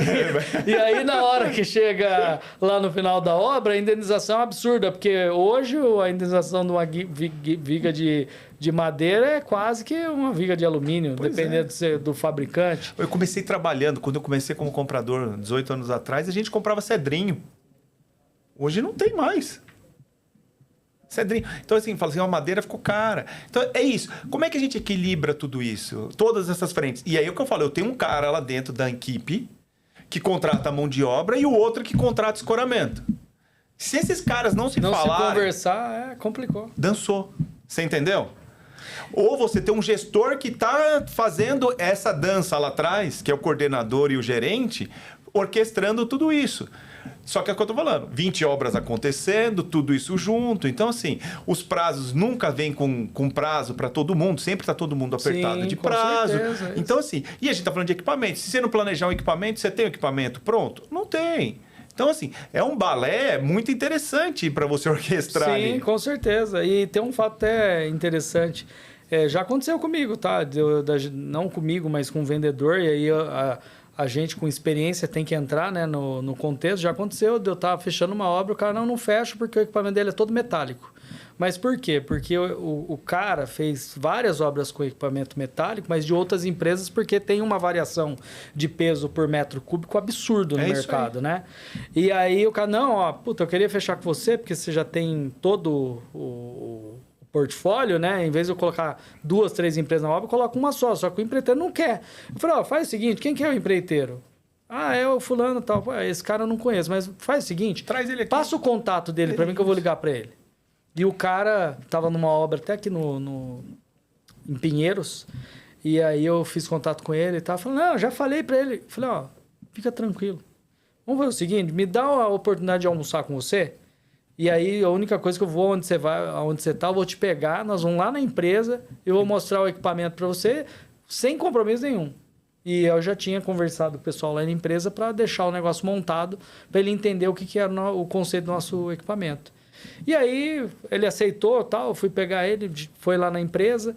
E aí, na hora que chega lá no final da obra, a indenização é absurda, porque hoje a indenização de uma viga de madeira é quase que uma viga de alumínio, dependendo do fabricante. Eu comecei trabalhando, quando eu comecei como comprador 18 anos atrás, a gente comprava cedrinho. Hoje não tem mais. Cedrinho. Então, assim, fala assim, a madeira ficou cara. Então, é isso. Como é que a gente equilibra tudo isso? Todas essas frentes. E aí, é o que eu falo, eu tenho um cara lá dentro da equipe que contrata a mão de obra e o outro que contrata escoramento. Se esses caras não se falarem... Não se conversar, complicou. Dançou. Você entendeu? Ou você tem um gestor que está fazendo essa dança lá atrás, que é o coordenador e o gerente, orquestrando tudo isso. Só que é o que eu estou falando, 20 obras acontecendo, tudo isso junto. Então, assim, os prazos nunca vêm com prazo para todo mundo, sempre está todo mundo apertado de prazo. Certeza, então, assim, e a gente está falando de equipamento. Se você não planejar um equipamento, você tem o equipamento pronto? Não tem. Então, assim, é um balé muito interessante para você orquestrar. Sim, ali. Com certeza. E tem um fato até interessante. Já aconteceu comigo, tá? Não comigo, mas com o vendedor. E aí a gente com experiência tem que entrar, né, no contexto. Já aconteceu de eu estar fechando uma obra, o cara não fecha porque o equipamento dele é todo metálico. Mas por quê? Porque o cara fez várias obras com equipamento metálico, mas de outras empresas, porque tem uma variação de peso por metro cúbico absurdo no mercado, né? E aí o cara, eu queria fechar com você, porque você já tem todo o portfólio, né? Em vez de eu colocar 2, 3 empresas na obra, eu coloco uma só que o empreiteiro não quer. Eu falei, faz o seguinte, quem que é o empreiteiro? É o fulano e tal. Esse cara eu não conheço, mas faz o seguinte, traz ele aqui. Passa o contato dele para mim que eu vou ligar para ele. E o cara tava numa obra até aqui em Pinheiros, e aí eu fiz contato com ele e tal, falando, já falei para ele. Falei, fica tranquilo. vamos fazer o seguinte, me dá a oportunidade de almoçar com você, e aí a única coisa que eu vou onde você vai, onde você tá, eu vou te pegar, nós vamos lá na empresa, eu vou mostrar o equipamento para você, sem compromisso nenhum. E eu já tinha conversado com o pessoal lá na empresa para deixar o negócio montado, para ele entender o que era o conceito do nosso equipamento. E aí ele aceitou, tal, eu fui pegar ele, foi lá na empresa,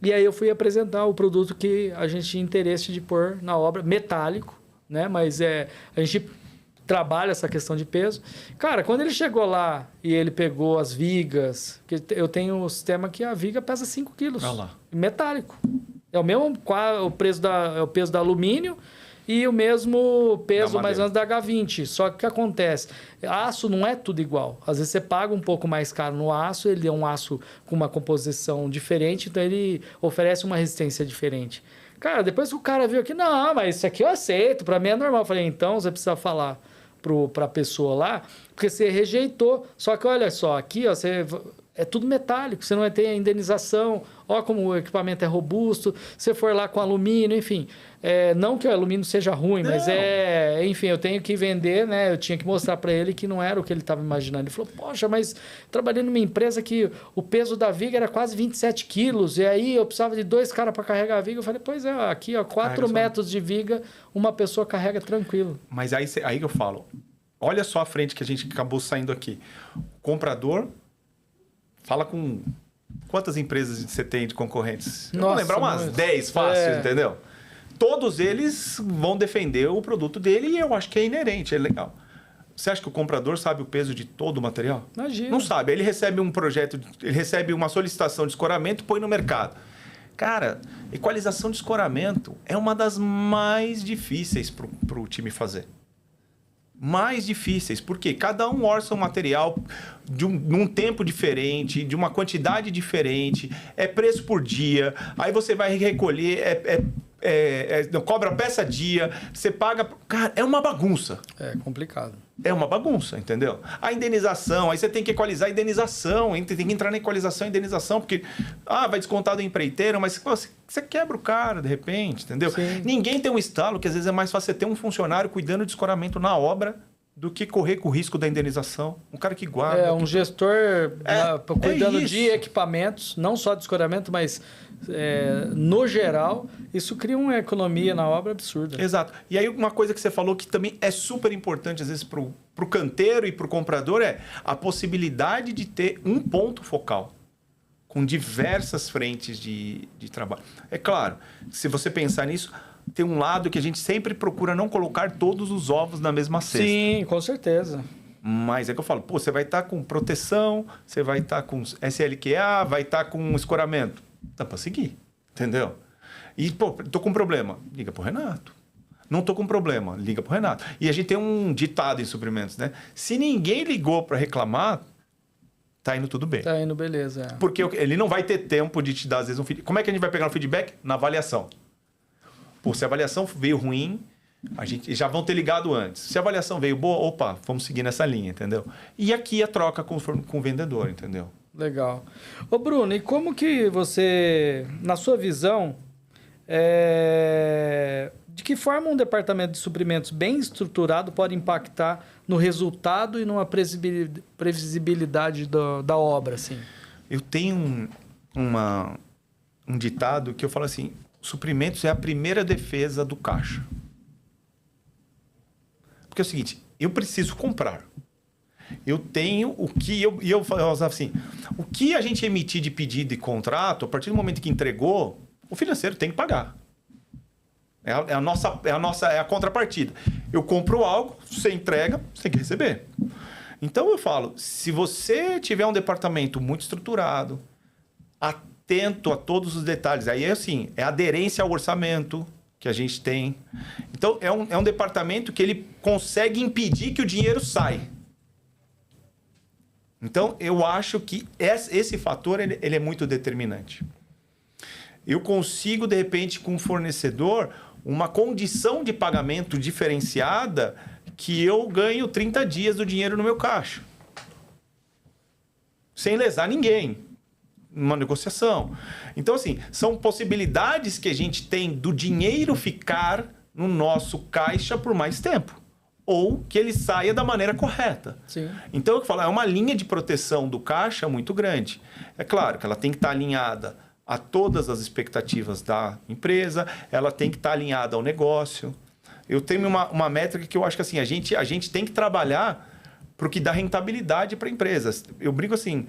e aí eu fui apresentar o produto que a gente tinha interesse de pôr na obra, metálico, né? Mas a gente trabalha essa questão de peso. Cara, quando ele chegou lá e ele pegou as vigas, que eu tenho um sistema que a viga pesa 5 quilos, metálico. É o mesmo o peso da alumínio e o mesmo peso mais ou menos da H20. Só que o que acontece? Aço não é tudo igual. Às vezes você paga um pouco mais caro no aço, ele é um aço com uma composição diferente, então ele oferece uma resistência diferente. Cara, depois que o cara viu aqui, não, mas isso aqui eu aceito, para mim é normal. Eu falei, então você precisa falar para a pessoa lá, porque você rejeitou. Só que olha só, aqui ó, é tudo metálico, você não vai ter a indenização, ó como o equipamento é robusto, se for lá com alumínio, enfim. Não que o alumínio seja ruim, não. Mas enfim, eu tenho que vender, né? Eu tinha que mostrar para ele que não era o que ele estava imaginando. Ele falou, poxa, mas trabalhei numa empresa que o peso da viga era quase 27 quilos, e aí eu precisava de 2 caras para carregar a viga. Eu falei, pois é, aqui ó, 4 metros de viga, uma pessoa carrega tranquilo. Mas aí que eu falo, olha só a frente que a gente acabou saindo aqui. O comprador fala com quantas empresas você tem de concorrentes? Eu vou lembrar umas 10 fácil, entendeu? Todos eles vão defender o produto dele e eu acho que é inerente, é legal. Você acha que o comprador sabe o peso de todo o material? Imagina. Não sabe. Ele recebe um projeto, ele recebe uma solicitação de escoramento e põe no mercado. Cara, equalização de escoramento é uma das mais difíceis para o time fazer. Mais difíceis, porque cada um orça um material de um tempo diferente, de uma quantidade diferente, é preço por dia, aí você vai recolher, cobra peça dia, você paga... Cara, é uma bagunça. É complicado. É uma bagunça, entendeu? A indenização, aí você tem que equalizar a indenização, tem que entrar na equalização e indenização, porque vai descontar do empreiteiro, mas você quebra o cara, de repente, entendeu? Sim. Ninguém tem um estalo, que às vezes é mais fácil você ter um funcionário cuidando de escoramento na obra do que correr com o risco da indenização. Um cara que guarda... Um gestor cuidando de equipamentos, não só de escoramento, mas no geral, isso cria uma economia na obra absurda. Exato. E aí uma coisa que você falou que também é super importante, às vezes, para o canteiro e para o comprador, é a possibilidade de ter um ponto focal com diversas frentes de trabalho. É claro, se você pensar nisso... Tem um lado que a gente sempre procura não colocar todos os ovos na mesma cesta. Sim, com certeza. Mas é que eu falo, você vai estar com proteção, você vai estar com SLQA, vai estar com escoramento. Dá para seguir, entendeu? E, tô com problema, liga pro Renato. Não tô com problema, liga pro Renato. E a gente tem um ditado em suprimentos, né? Se ninguém ligou para reclamar, tá indo tudo bem. Tá indo beleza. Porque ele não vai ter tempo de te dar, às vezes, um feedback. Como é que a gente vai pegar o feedback? Na avaliação. Se a avaliação veio ruim, a gente já vão ter ligado antes. Se a avaliação veio boa, opa, vamos seguir nessa linha, entendeu? E aqui a troca com o vendedor, entendeu? Legal. Ô Bruno, e como que você, na sua visão, de que forma um departamento de suprimentos bem estruturado pode impactar no resultado e numa previsibilidade da obra, assim? Eu tenho um ditado que eu falo assim, suprimentos é a primeira defesa do caixa. Porque é o seguinte, eu preciso comprar. Eu tenho o que... eu falava assim, o que a gente emitir de pedido e contrato, a partir do momento que entregou, o financeiro tem que pagar. É a contrapartida. Eu compro algo, você entrega, você tem que receber. Então eu falo, se você tiver um departamento muito estruturado, atento a todos os detalhes. Aí assim, é aderência ao orçamento que a gente tem. Então, é um departamento que ele consegue impedir que o dinheiro saia. Então, eu acho que esse fator ele é muito determinante. Eu consigo, de repente, com o fornecedor, uma condição de pagamento diferenciada que eu ganho 30 dias do dinheiro no meu caixa. Sem lesar ninguém. Uma negociação. Então, assim, são possibilidades que a gente tem do dinheiro ficar no nosso caixa por mais tempo. ou que ele saia da maneira correta. Sim. Então, eu falo, é uma linha de proteção do caixa muito grande. É claro que ela tem que estar alinhada a todas as expectativas da empresa, ela tem que estar alinhada ao negócio. Eu tenho uma métrica que eu acho que assim, a gente tem que trabalhar para o que dá rentabilidade para a empresa. Eu brinco assim,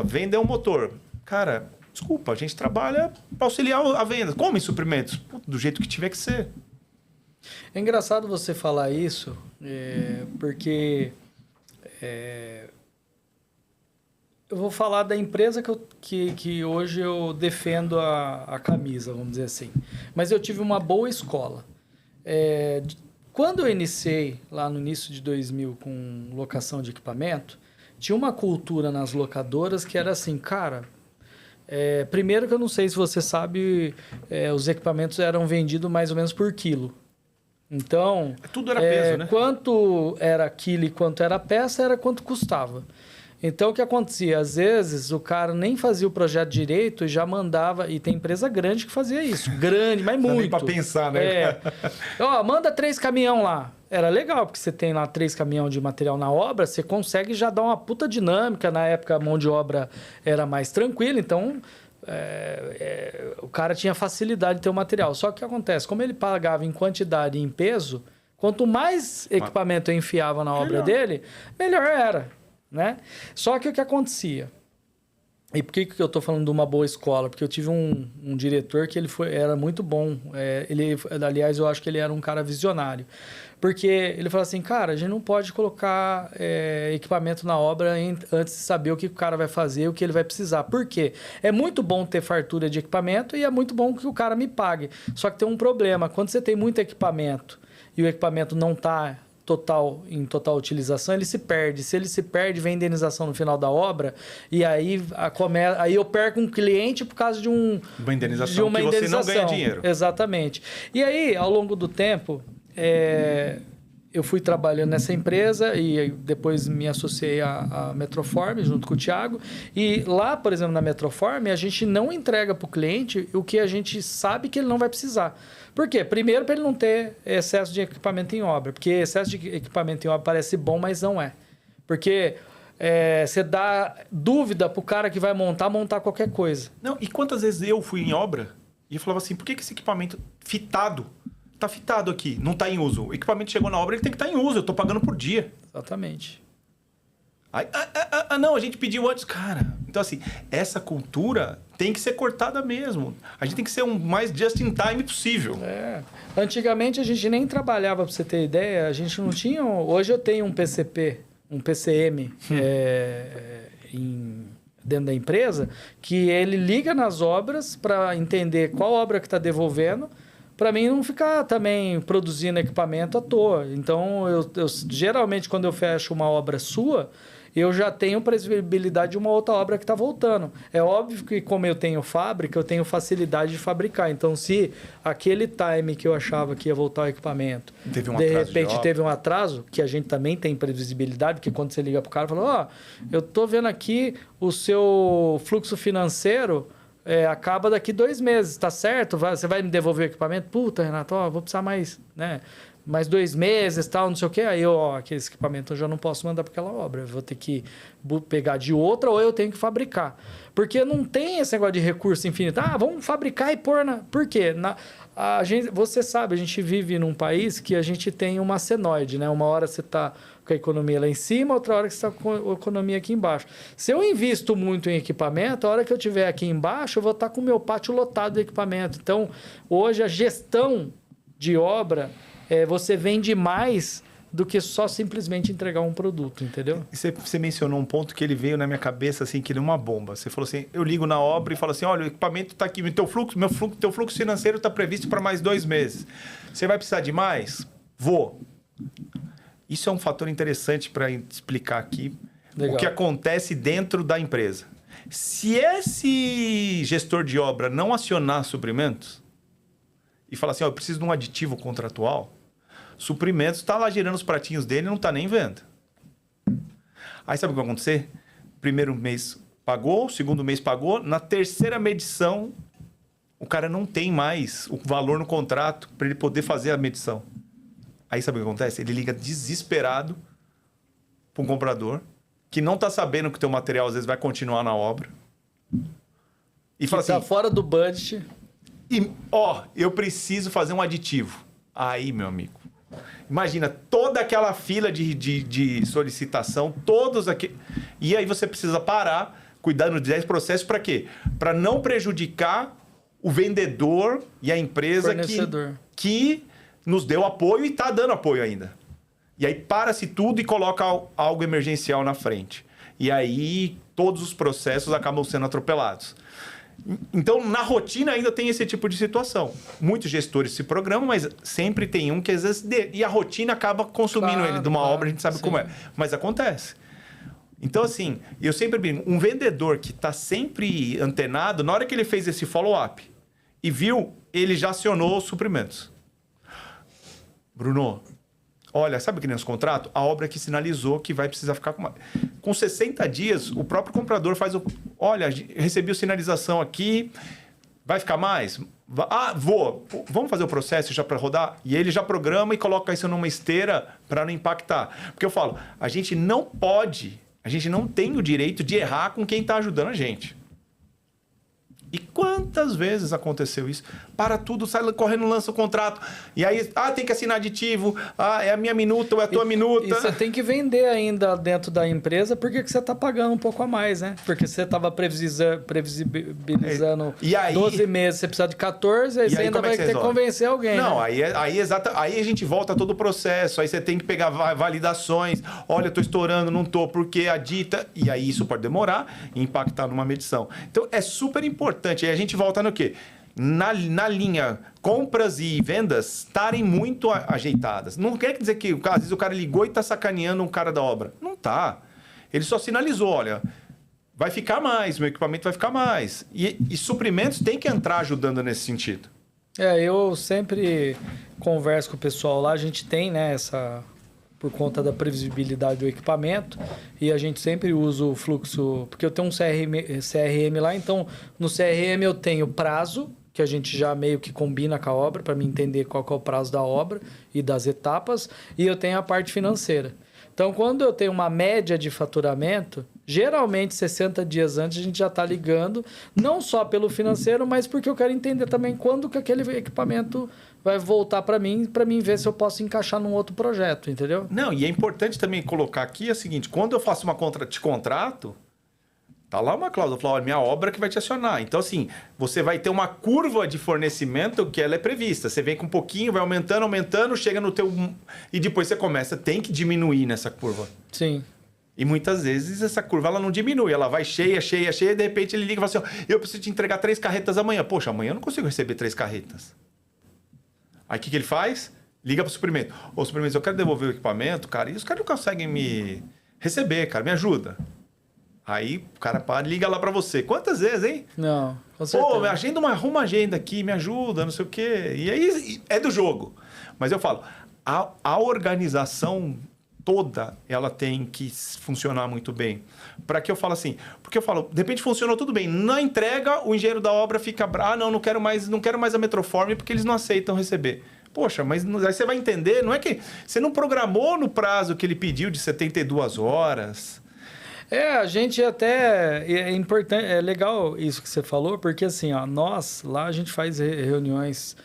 vender um motor. Cara, desculpa, a gente trabalha para auxiliar a venda. Como em suprimentos? Do jeito que tiver que ser. É engraçado você falar isso, porque eu vou falar da empresa que hoje eu defendo a camisa, vamos dizer assim. Mas eu tive uma boa escola. Quando eu iniciei, lá no início de 2000, com locação de equipamento, tinha uma cultura nas locadoras que era assim, cara... primeiro que eu não sei se você sabe, os equipamentos eram vendidos mais ou menos por quilo. Então... Tudo era peso, né? Quanto era quilo e quanto era peça, era quanto custava. Então, o que acontecia? Às vezes, o cara nem fazia o projeto direito e já mandava... E tem empresa grande que fazia isso. Grande, mas muito. Nem para pensar, né? Manda 3 caminhão lá. Era legal, porque você tem lá 3 caminhão de material na obra, você consegue já dar uma puta dinâmica. Na época, a mão de obra era mais tranquila, então... o cara tinha facilidade de ter o material. Só que o que acontece? Como ele pagava em quantidade e em peso, quanto mais equipamento eu enfiava na obra dele, melhor era. Né? Só que o que acontecia? E por que eu estou falando de uma boa escola? Porque eu tive um diretor que era muito bom. Aliás, eu acho que ele era um cara visionário. Porque ele falou assim, cara, a gente não pode colocar equipamento na obra antes de saber o que o cara vai fazer, o que ele vai precisar. Por quê? É muito bom ter fartura de equipamento e é muito bom que o cara me pague. Só que tem um problema. Quando você tem muito equipamento e o equipamento não está em total utilização, ele se perde. Se ele se perde, vem indenização no final da obra e aí eu perco um cliente por causa de uma indenização que você não ganha dinheiro. Exatamente. E aí, ao longo do tempo, eu fui trabalhando nessa empresa e depois me associei à Metroform junto com o Thiago. E lá, por exemplo, na Metroform, a gente não entrega para o cliente o que a gente sabe que ele não vai precisar. Por quê? Primeiro, para ele não ter excesso de equipamento em obra. Porque excesso de equipamento em obra parece bom, mas não é. Porque você dá dúvida para o cara que vai montar qualquer coisa. Não, e quantas vezes eu fui em obra e eu falava assim, por que esse equipamento fitado? Tá fitado aqui, não está em uso. O equipamento chegou na obra, ele tem que estar em uso. Eu estou pagando por dia. Exatamente. Não, a gente pediu antes. Cara, então assim, essa cultura tem que ser cortada mesmo. A gente tem que ser o mais just in time possível. Antigamente a gente nem trabalhava, para você ter ideia, a gente não tinha... Hoje eu tenho um PCP, um PCM dentro da empresa, que ele liga nas obras para entender qual obra que está devolvendo, para mim não ficar também produzindo equipamento à toa. Então, eu geralmente, quando eu fecho uma obra sua, eu já tenho previsibilidade de uma outra obra que está voltando. É óbvio que, como eu tenho fábrica, eu tenho facilidade de fabricar. Então, se aquele time que eu achava que ia voltar o equipamento, de repente teve um atraso, que a gente também tem previsibilidade, porque quando você liga para o cara, fala, eu estou vendo aqui o seu fluxo financeiro... acaba daqui 2 meses, tá certo? Você vai me devolver o equipamento? Puta, Renato, vou precisar mais, né? Mais 2 meses, tal, não sei o quê. Aí, aquele equipamento eu já não posso mandar para aquela obra. Eu vou ter que pegar de outra ou eu tenho que fabricar. Porque não tem esse negócio de recurso infinito. Vamos fabricar e pôr na... Por quê? Você sabe, a gente vive num país que a gente tem uma senoide, né? Uma hora você está com a economia lá em cima, outra hora que você está com a economia aqui embaixo. Se eu invisto muito em equipamento, a hora que eu estiver aqui embaixo, eu vou estar com o meu pátio lotado de equipamento. Então, hoje, a gestão de obra, você vende mais do que só simplesmente entregar um produto, entendeu? E você mencionou um ponto que ele veio na minha cabeça, assim, que ele é uma bomba. Você falou assim, eu ligo na obra e falo assim, olha, o equipamento está aqui, teu fluxo financeiro está previsto para mais 2 meses. Você vai precisar de mais? Vou. Isso é um fator interessante para explicar aqui. Legal. O que acontece dentro da empresa. Se esse gestor de obra não acionar suprimentos e falar assim, eu preciso de um aditivo contratual, suprimentos está lá girando os pratinhos dele e não está nem vendo. Aí sabe o que vai acontecer? Primeiro mês pagou, segundo mês pagou, na terceira medição o cara não tem mais o valor no contrato para ele poder fazer a medição. Aí sabe o que acontece? Ele liga desesperado para um comprador que não está sabendo que o teu material às vezes vai continuar na obra. E fala tá assim... fora do budget. E, eu preciso fazer um aditivo. Aí, meu amigo, imagina toda aquela fila de solicitação, todos aqui. E aí você precisa parar, cuidando de 10 processos, para quê? Para não prejudicar o vendedor e a empresa que nos deu apoio e está dando apoio ainda. E aí para-se tudo e coloca algo emergencial na frente. E aí todos os processos acabam sendo atropelados. Então, na rotina ainda tem esse tipo de situação. Muitos gestores se programam, mas sempre tem um que às vezes... E a rotina acaba consumindo ele de uma obra, a gente sabe como é. Mas acontece. Então, assim, eu sempre brinco, um vendedor que está sempre antenado, na hora que ele fez esse follow-up e viu, ele já acionou os suprimentos. Bruno, olha, sabe que nem os contratos? A obra que sinalizou que vai precisar ficar com 60 dias, o próprio comprador faz o... Olha, recebi a sinalização aqui, vai ficar mais? Vou. Vamos fazer o processo já para rodar? E ele já programa e coloca isso numa esteira para não impactar. Porque eu falo, a gente não tem o direito de errar com quem está ajudando a gente. E quantas vezes aconteceu isso? Para tudo, sai correndo, lança o contrato. E aí, tem que assinar aditivo. É a minha minuta ou é a tua minuta. E você tem que vender ainda dentro da empresa, porque você está pagando um pouco a mais, né? Porque você estava previsibilizando e aí, 12 meses, você precisa de 14, aí você ainda vai ter que convencer alguém. Não, né? aí a gente volta a todo o processo. Aí você tem que pegar validações. Olha, estou estourando, não estou, porque a dita... E aí isso pode demorar e impactar numa medição. Então, é super importante. E a gente volta no quê? Na linha compras e vendas estarem muito ajeitadas. Não quer dizer que às vezes o cara ligou e está sacaneando um cara da obra. Não tá. Ele só sinalizou, olha, vai ficar mais, meu equipamento vai ficar mais. E suprimentos tem que entrar ajudando nesse sentido. Eu sempre converso com o pessoal lá, a gente tem, né, por conta da previsibilidade do equipamento, e a gente sempre usa o fluxo, porque eu tenho um CRM lá, então no CRM eu tenho prazo, que a gente já meio que combina com a obra, para me entender qual que é o prazo da obra e das etapas, e eu tenho a parte financeira. Então, quando eu tenho uma média de faturamento, geralmente 60 dias antes a gente já está ligando, não só pelo financeiro, mas porque eu quero entender também quando que aquele equipamento vai voltar para mim ver se eu posso encaixar num outro projeto, entendeu? Não, e é importante também colocar aqui o seguinte, quando eu faço uma contrato, tá lá uma cláusula, fala, olha, minha obra que vai te acionar. Então, assim, você vai ter uma curva de fornecimento que ela é prevista. Você vem com um pouquinho, vai aumentando, chega no teu... E depois você tem que diminuir nessa curva. Sim. E muitas vezes essa curva ela não diminui, ela vai cheia, e de repente ele liga e fala assim, eu preciso te entregar 3 carretas amanhã. Poxa, amanhã eu não consigo receber 3 carretas. Aí o que ele faz? Liga para o suprimento. Ô, suprimento, eu quero devolver o equipamento, cara, e os caras não conseguem me receber, cara, me ajuda. Aí o cara liga lá para você. Quantas vezes, hein? Não, com certeza. Arruma uma agenda aqui, me ajuda, não sei o quê. E aí é do jogo. Mas eu falo, a organização toda, ela tem que funcionar muito bem. Para que eu falo assim? Porque eu falo, de repente funcionou tudo bem. Na entrega, o engenheiro da obra fica bravo, não quero mais a Metroform porque eles não aceitam receber. Poxa, mas aí você vai entender, não é que você não programou no prazo que ele pediu de 72 horas. A gente até... É importante, é legal isso que você falou, porque assim, nós lá a gente faz reuniões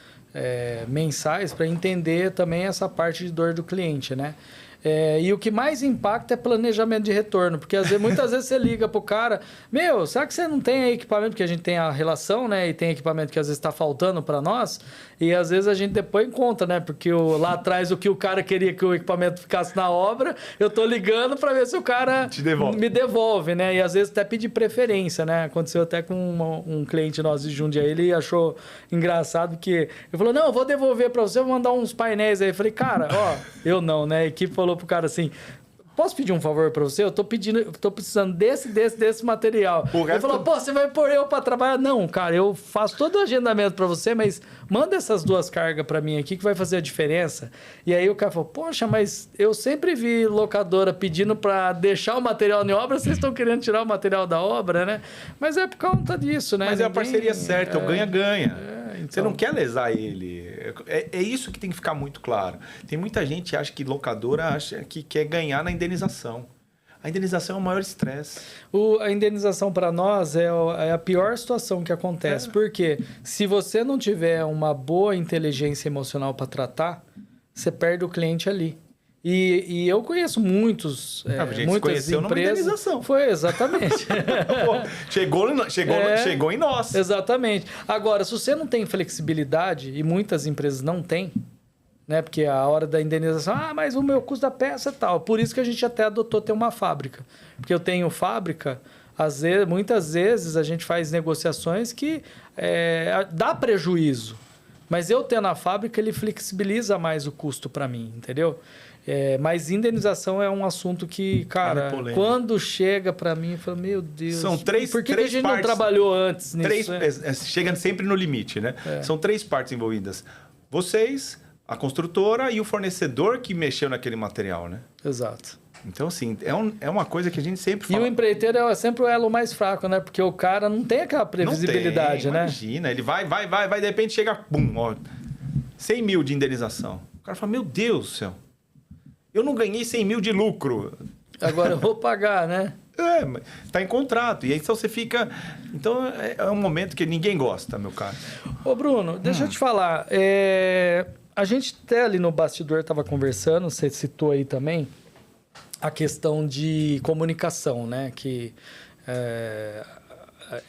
mensais para entender também essa parte de dor do cliente, né? E o que mais impacta é planejamento de retorno, porque muitas vezes você liga pro cara, será que você não tem aí equipamento? Porque a gente tem a relação, né? E tem equipamento que às vezes está faltando para nós, e às vezes a gente depois encontra, né? Porque lá atrás o que o cara queria que o equipamento ficasse na obra, eu tô ligando para ver se o cara me devolve, né? E às vezes até pedir preferência, né? Aconteceu até com um cliente nosso de Jundiaí, ele achou engraçado que ele falou, não, eu vou devolver para você, vou mandar uns painéis aí. Eu falei, cara, eu não, né? A equipe falou pro cara assim, posso pedir um favor pra você? Eu tô precisando desse material. Ele falou, você vai pôr eu pra trabalhar? Não, cara, eu faço todo o agendamento pra você, mas manda essas 2 cargas pra mim aqui que vai fazer a diferença. E aí o cara falou, poxa, mas eu sempre vi locadora pedindo pra deixar o material em obra, vocês estão querendo tirar o material da obra, né? Mas é por conta disso, né? Mas é a parceria certa, o ganha-ganha. Então... Você não quer lesar ele. É isso que tem que ficar muito claro. Tem muita gente que acha que locadora acha que quer ganhar na indenização. A indenização é o maior estresse. A indenização para nós é a pior situação que acontece. Porque se você não tiver uma boa inteligência emocional para tratar, você perde o cliente ali. E eu conheço muitas conheceu numa empresas. indenização. Foi, exatamente. Chegou em nós. Exatamente. Agora, se você não tem flexibilidade, e muitas empresas não têm, né? Porque a hora da indenização, mas o meu custo da peça é tal. Por isso que a gente até adotou ter uma fábrica. Porque eu tenho fábrica, muitas vezes a gente faz negociações que dá prejuízo. Mas eu tendo a fábrica, ele flexibiliza mais o custo para mim, entendeu? Mas indenização é um assunto que, cara, quando chega para mim, eu falo, meu Deus, são por que a gente partes, não trabalhou antes nisso? Chega sempre no limite, né? São 3 partes envolvidas. Vocês, a construtora e o fornecedor que mexeu naquele material, né? Exato. Então, assim, é uma coisa que a gente sempre fala. E o empreiteiro é sempre o elo mais fraco, né? Porque o cara não tem aquela previsibilidade, não tem, né? Imagina, ele vai, de repente chega, pum, ó, 100 mil de indenização. O cara fala, meu Deus do céu, eu não ganhei 100 mil de lucro. Agora eu vou pagar, né? Tá em contrato. E aí então você fica... Então é um momento que ninguém gosta, meu cara. Ô, Bruno, deixa eu te falar. A gente até ali no bastidor estava conversando, você citou aí também, a questão de comunicação, né? Que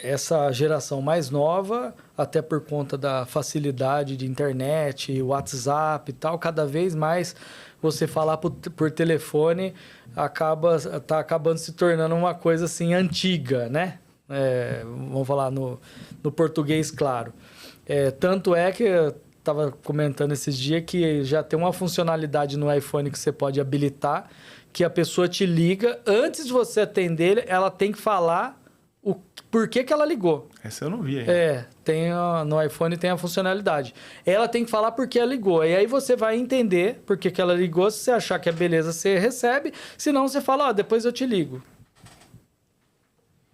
essa geração mais nova, até por conta da facilidade de internet, WhatsApp e tal, cada vez mais você falar por telefone tá acabando se tornando uma coisa assim antiga, né? Vamos falar no português claro. Tanto é que eu estava comentando esses dias que já tem uma funcionalidade no iPhone que você pode habilitar, que a pessoa te liga, antes de você atender, ela tem que falar por que ela ligou. Essa eu não vi ainda. No iPhone tem a funcionalidade. Ela tem que falar por que ela ligou. E aí você vai entender por que ela ligou. Se você achar que é beleza, você recebe. Se não, você fala, depois eu te ligo.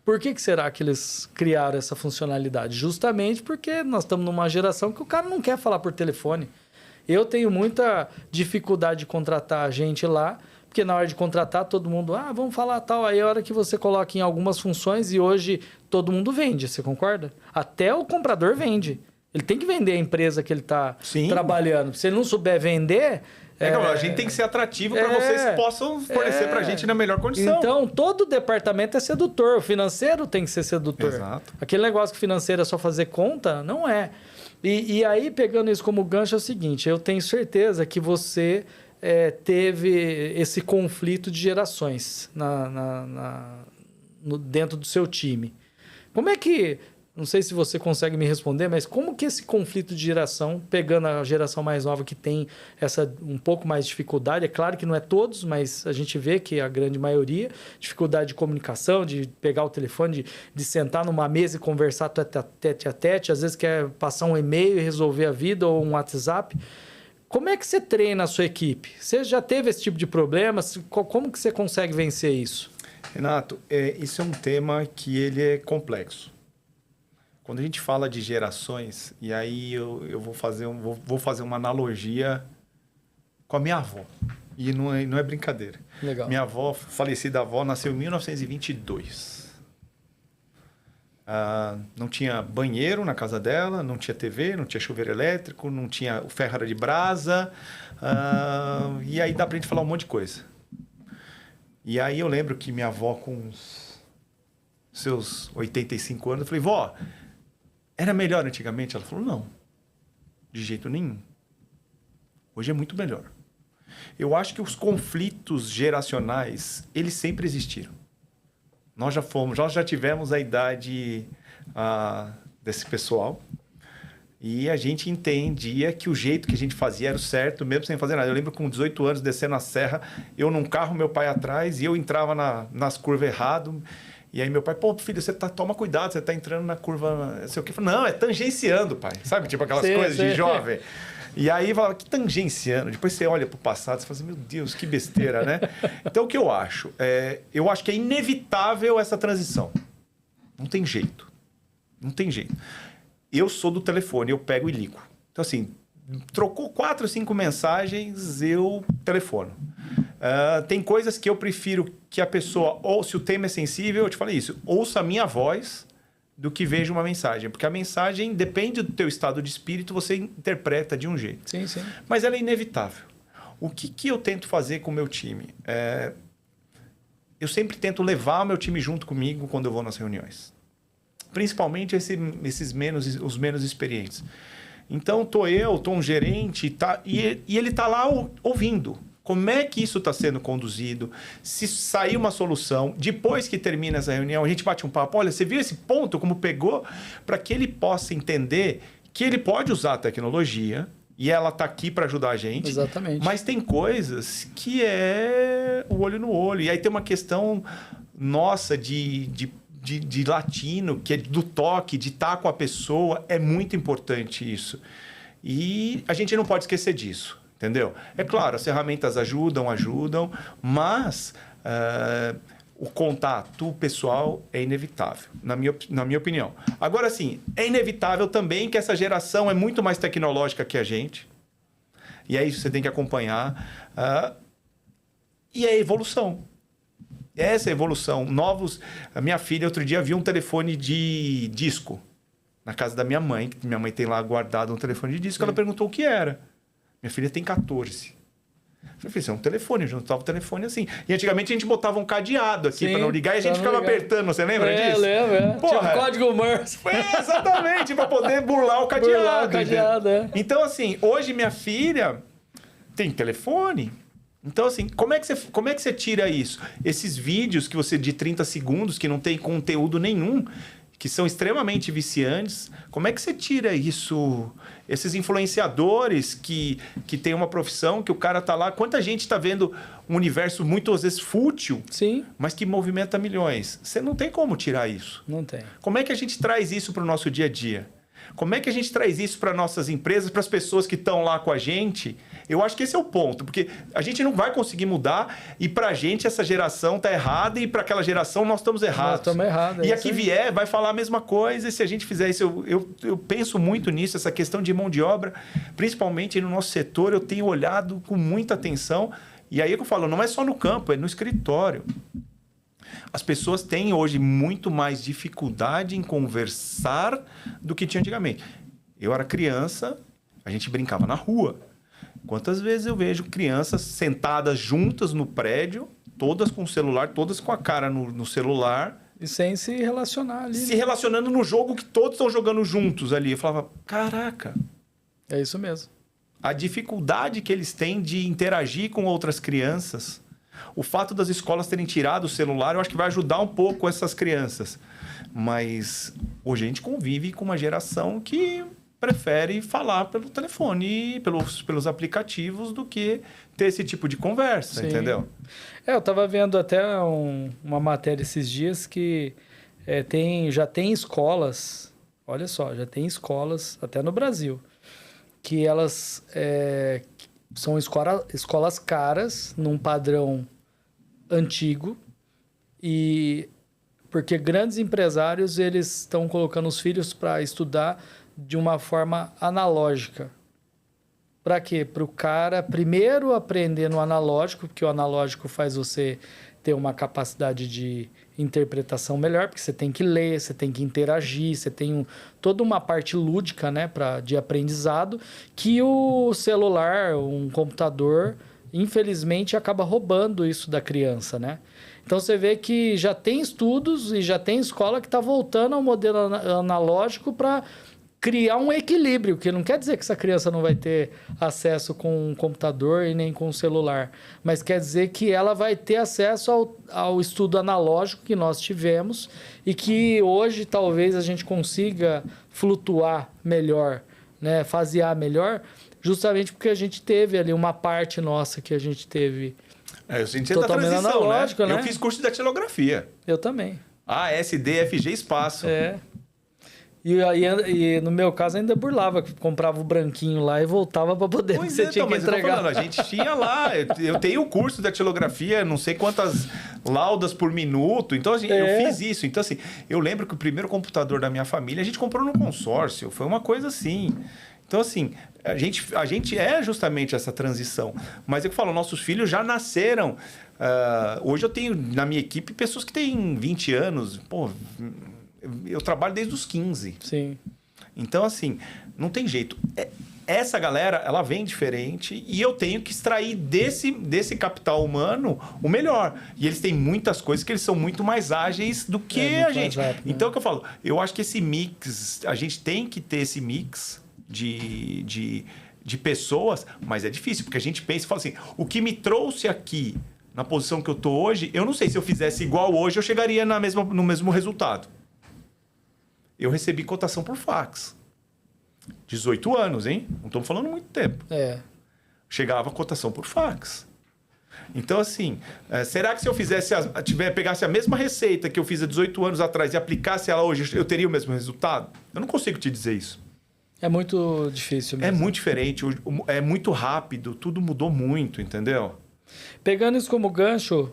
Por que será que eles criaram essa funcionalidade? Justamente porque nós estamos numa geração que o cara não quer falar por telefone. Eu tenho muita dificuldade de contratar gente lá, porque na hora de contratar, todo mundo, vamos falar tal. Aí a hora que você coloca em algumas funções e hoje todo mundo vende, você concorda? Até o comprador vende. Ele tem que vender a empresa que ele está trabalhando. Se ele não souber vender... a gente tem que ser atrativo para vocês possam fornecer para a gente na melhor condição. Então, todo departamento é sedutor. O financeiro tem que ser sedutor. Exato. Aquele negócio que financeiro é só fazer conta, não é. E aí, pegando isso como gancho, é o seguinte, eu tenho certeza que você... teve esse conflito de gerações dentro do seu time. Como é que... Não sei se você consegue me responder, mas como que esse conflito de geração, pegando a geração mais nova que tem um pouco mais de dificuldade, é claro que não é todos, mas a gente vê que a grande maioria, dificuldade de comunicação, de pegar o telefone, de sentar numa mesa e conversar tete a tete, às vezes quer passar um e-mail e resolver a vida ou um WhatsApp. Como é que você treina a sua equipe? Você já teve esse tipo de problema? Como que você consegue vencer isso? Renato, isso é um tema que ele é complexo. Quando a gente fala de gerações, e aí eu vou fazer uma analogia com a minha avó. E não é brincadeira. Legal. Minha avó, falecida avó, nasceu em 1922. Não tinha banheiro na casa dela, não tinha TV, não tinha chuveiro elétrico, não tinha o ferro era de brasa. E aí dá pra gente falar um monte de coisa. E aí eu lembro que minha avó, com seus 85 anos, eu falei, vó, era melhor antigamente? Ela falou, não, de jeito nenhum. Hoje é muito melhor. Eu acho que os conflitos geracionais, eles sempre existiram. Nós já tivemos a idade desse pessoal e a gente entendia que o jeito que a gente fazia era o certo, mesmo sem fazer nada. Eu lembro com 18 anos, descendo a serra, eu num carro, meu pai atrás, e eu entrava nas curvas errado. E aí meu pai, filho, toma cuidado, você tá entrando na curva, não sei o quê. Eu falei, não, é tangenciando, pai. Sabe, tipo aquelas coisas de jovem. E aí, que tangenciando. Depois você olha pro passado e fala assim, meu Deus, que besteira, né? Então, o que eu acho? Eu acho que é inevitável essa transição. Não tem jeito. Não tem jeito. Eu sou do telefone, eu pego e ligo. Então, assim, trocou 4, 5 mensagens, eu telefono. Tem coisas que eu prefiro que a pessoa, ou se o tema é sensível, eu te falei isso, ouça a minha voz do que veja uma mensagem. Porque a mensagem, depende do teu estado de espírito, você interpreta de um jeito. Sim, sim. Mas ela é inevitável. O que eu tento fazer com o meu time? Eu sempre tento levar o meu time junto comigo quando eu vou nas reuniões. Principalmente os menos experientes. Então, tô um gerente, e ele tá lá ouvindo. Como é que isso está sendo conduzido? Se sair uma solução, depois que termina essa reunião, a gente bate um papo. Olha, você viu esse ponto, como pegou? Para que ele possa entender que ele pode usar a tecnologia e ela está aqui para ajudar a gente. Exatamente. Mas tem coisas que é o olho no olho. E aí tem uma questão nossa de latino, que é do toque, de estar com a pessoa. É muito importante isso. E a gente não pode esquecer disso. Entendeu? É claro, as ferramentas ajudam, mas o contato pessoal é inevitável, na minha opinião. Agora, sim, é inevitável também que essa geração é muito mais tecnológica que a gente. E é isso que você tem que acompanhar. E é evolução. Essa é a evolução. A minha filha, outro dia, viu um telefone de disco na casa da minha mãe. Minha mãe tem lá guardado um telefone de disco. Ela perguntou o que era. Minha filha tem 14. Eu falei, isso é um telefone, eu juntava o telefone assim. E antigamente a gente botava um cadeado aqui para não ligar e a gente ficava apertando, você lembra disso? Lembro. Tinha um código Morse. Exatamente, para poder burlar o cadeado. Então, assim, hoje minha filha tem telefone. Então, assim, como é que você tira isso? Esses vídeos que você de 30 segundos, que não tem conteúdo nenhum, que são extremamente viciantes, como é que você tira isso? Esses influenciadores que tem uma profissão, que o cara tá lá... Quanta gente está vendo um universo muitas vezes fútil, sim, mas que movimenta milhões. Você não tem como tirar isso. Não tem. Como é que a gente traz isso para o nosso dia a dia? Como é que a gente traz isso para nossas empresas, para as pessoas que estão lá com a gente? Eu acho que esse é o ponto, porque a gente não vai conseguir mudar e para a gente essa geração está errada e para aquela geração nós estamos errados. Nós estamos errados. E a que vier vai falar a mesma coisa e se a gente fizer isso, eu penso muito nisso, essa questão de mão de obra, principalmente no nosso setor, eu tenho olhado com muita atenção e aí é que eu falo, não é só no campo, é no escritório. As pessoas têm hoje muito mais dificuldade em conversar do que tinha antigamente. Eu era criança, a gente brincava na rua. Quantas vezes eu vejo crianças sentadas juntas no prédio, todas com o celular, todas com a cara no celular. E sem se relacionar ali. Se relacionando no jogo que todos estão jogando juntos ali. Eu falava, caraca. É isso mesmo. A dificuldade que eles têm de interagir com outras crianças... O fato das escolas terem tirado o celular, eu acho que vai ajudar um pouco essas crianças. Mas hoje a gente convive com uma geração que prefere falar pelo telefone, pelos aplicativos, do que ter esse tipo de conversa, sim, entendeu? Eu estava vendo até uma matéria esses dias que já tem escolas, olha só, já tem escolas, até no Brasil, que elas... são escolas caras, num padrão antigo, e porque grandes empresários eles estão colocando os filhos para estudar de uma forma analógica. Para quê? Para o cara primeiro aprender no analógico, porque o analógico faz você ter uma capacidade de interpretação melhor, porque você tem que ler, você tem que interagir, você tem toda uma parte lúdica, né, de aprendizado, que o celular, um computador, infelizmente, acaba roubando isso da criança, né? Então, você vê que já tem estudos e já tem escola que está voltando ao modelo analógico para criar um equilíbrio, que não quer dizer que essa criança não vai ter acesso com um computador e nem com um celular, mas quer dizer que ela vai ter acesso ao estudo analógico que nós tivemos e que hoje talvez a gente consiga flutuar melhor, né, fasear melhor, justamente porque a gente teve ali uma parte nossa que a gente teve eu senti totalmente da transição, analógico, né? Eu fiz curso de datilografia. Eu também. SD, FG, espaço. E no meu caso ainda burlava, comprava o branquinho lá e voltava para poder, pois você tinha que entregar. A gente tinha lá, eu tenho o curso de datilografia, não sei quantas laudas por minuto, então assim, eu fiz isso. Então assim, eu lembro que o primeiro computador da minha família a gente comprou no consórcio, foi uma coisa assim. Então, assim, a gente é justamente essa transição. Mas eu falo, nossos filhos já nasceram. Hoje eu tenho na minha equipe pessoas que têm 20 anos. Pô, eu trabalho desde os 15. Sim. Então, assim, não tem jeito. Essa galera, ela vem diferente e eu tenho que extrair desse capital humano o melhor. E eles têm muitas coisas que eles são muito mais ágeis do que a gente. Rápido, né? Então, é o que eu falo, eu acho que esse mix, a gente tem que ter esse mix de pessoas, mas é difícil, porque a gente pensa e fala assim, o que me trouxe aqui na posição que eu tô hoje, eu não sei se eu fizesse igual hoje, eu chegaria no mesmo resultado. Eu recebi cotação por fax. 18 anos, hein? Não estamos falando muito tempo. Chegava a cotação por fax. Então, assim, será que se eu pegasse a mesma receita que eu fiz há 18 anos atrás e aplicasse ela hoje, eu teria o mesmo resultado? Eu não consigo te dizer isso. É muito difícil mesmo. É muito diferente, é muito rápido, tudo mudou muito, entendeu? Pegando isso como gancho,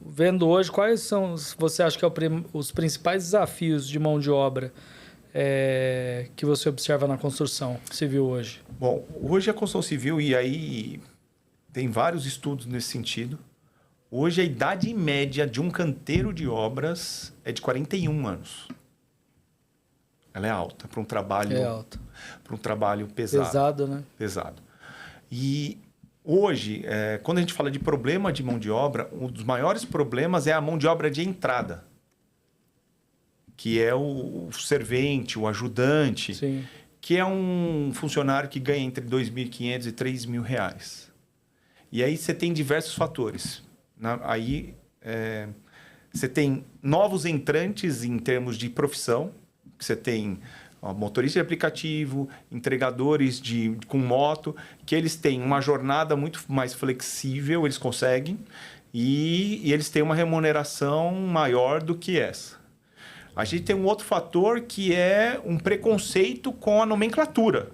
vendo hoje, quais são, você acha que os principais desafios de mão de obra que você observa na construção civil hoje? Bom, hoje a construção civil, e aí tem vários estudos nesse sentido, hoje a idade média de um canteiro de obras é de 41 anos. Ela é alta para um trabalho, para um trabalho pesado. Pesado, né? Pesado. E hoje, quando a gente fala de problema de mão de obra, um dos maiores problemas é a mão de obra de entrada, que é o servente, o ajudante, Sim. que é um funcionário que ganha entre R$ 2.500 e R$ 3.000. E aí você tem diversos fatores. Você tem novos entrantes em termos de profissão, que você tem motorista de aplicativo, entregadores com moto, que eles têm uma jornada muito mais flexível, eles conseguem, e eles têm uma remuneração maior do que essa. A gente tem um outro fator que é um preconceito com a nomenclatura.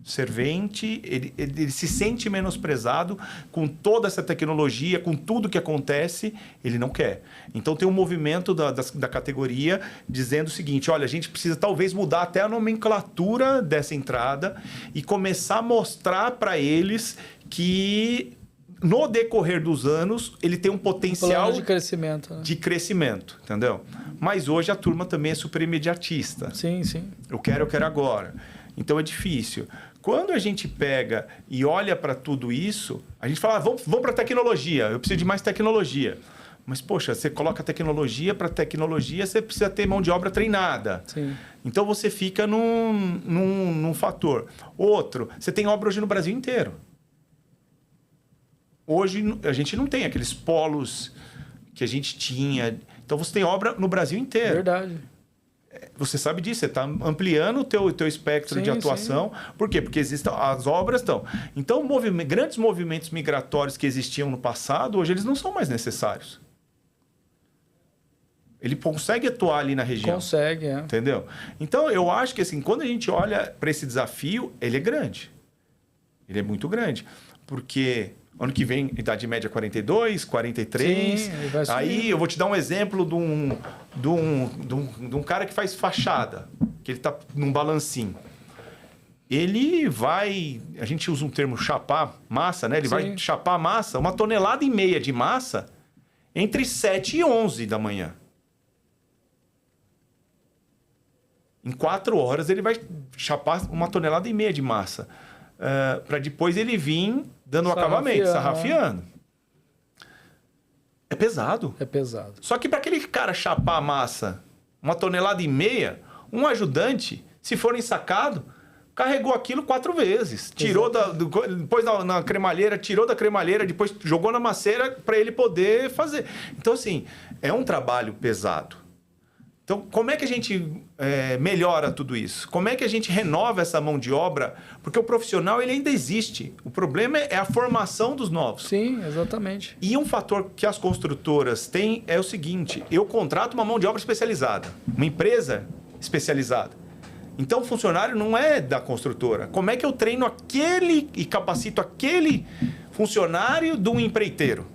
O servente, ele se sente menosprezado com toda essa tecnologia, com tudo que acontece, ele não quer. Então tem um movimento da categoria dizendo o seguinte, olha, a gente precisa talvez mudar até a nomenclatura dessa entrada e começar a mostrar para eles que no decorrer dos anos ele tem um potencial de crescimento, né? De crescimento, entendeu? Mas hoje a turma também é super imediatista. Sim, sim. Eu quero agora. Então é difícil. Quando a gente pega e olha para tudo isso, a gente fala, vamos para a tecnologia, eu preciso de mais tecnologia. Mas, poxa, você coloca tecnologia para tecnologia, você precisa ter mão de obra treinada. Sim. Então você fica num fator. Outro, você tem obra hoje no Brasil inteiro. Hoje a gente não tem aqueles polos que a gente tinha. Então você tem obra no Brasil inteiro. Verdade. Você sabe disso, você está ampliando o teu espectro de atuação. Sim. Por quê? Porque as obras estão. Então, grandes movimentos migratórios que existiam no passado, hoje eles não são mais necessários. Ele consegue atuar ali na região. Consegue, é. Entendeu? Então, eu acho que assim, quando a gente olha para esse desafio, ele é grande. Ele é muito grande. Porque ano que vem, idade média 42, 43. Sim, aí eu vou te dar um exemplo de um cara que faz fachada, que ele está num balancinho. Ele vai, a gente usa um termo chapar massa, né? Ele vai chapar massa, 1,5 toneladas de massa, entre 7 e 11 da manhã. Em 4 horas ele vai chapar 1,5 toneladas de massa. Para depois ele vir dando o acabamento, sarrafiando. É pesado. É pesado. Só que para aquele cara chapar a massa 1,5 toneladas, um ajudante, se for ensacado, carregou aquilo 4 vezes. Tirou depois na cremalheira, tirou da cremalheira, depois jogou na maceira para ele poder fazer. Então, assim, é um trabalho pesado. Então, como é que a gente melhora tudo isso? Como é que a gente renova essa mão de obra? Porque o profissional ele ainda existe. O problema é a formação dos novos. Sim, exatamente. E um fator que as construtoras têm é o seguinte, eu contrato uma mão de obra especializada, uma empresa especializada. Então, o funcionário não é da construtora. Como é que eu treino e capacito aquele funcionário de um empreiteiro?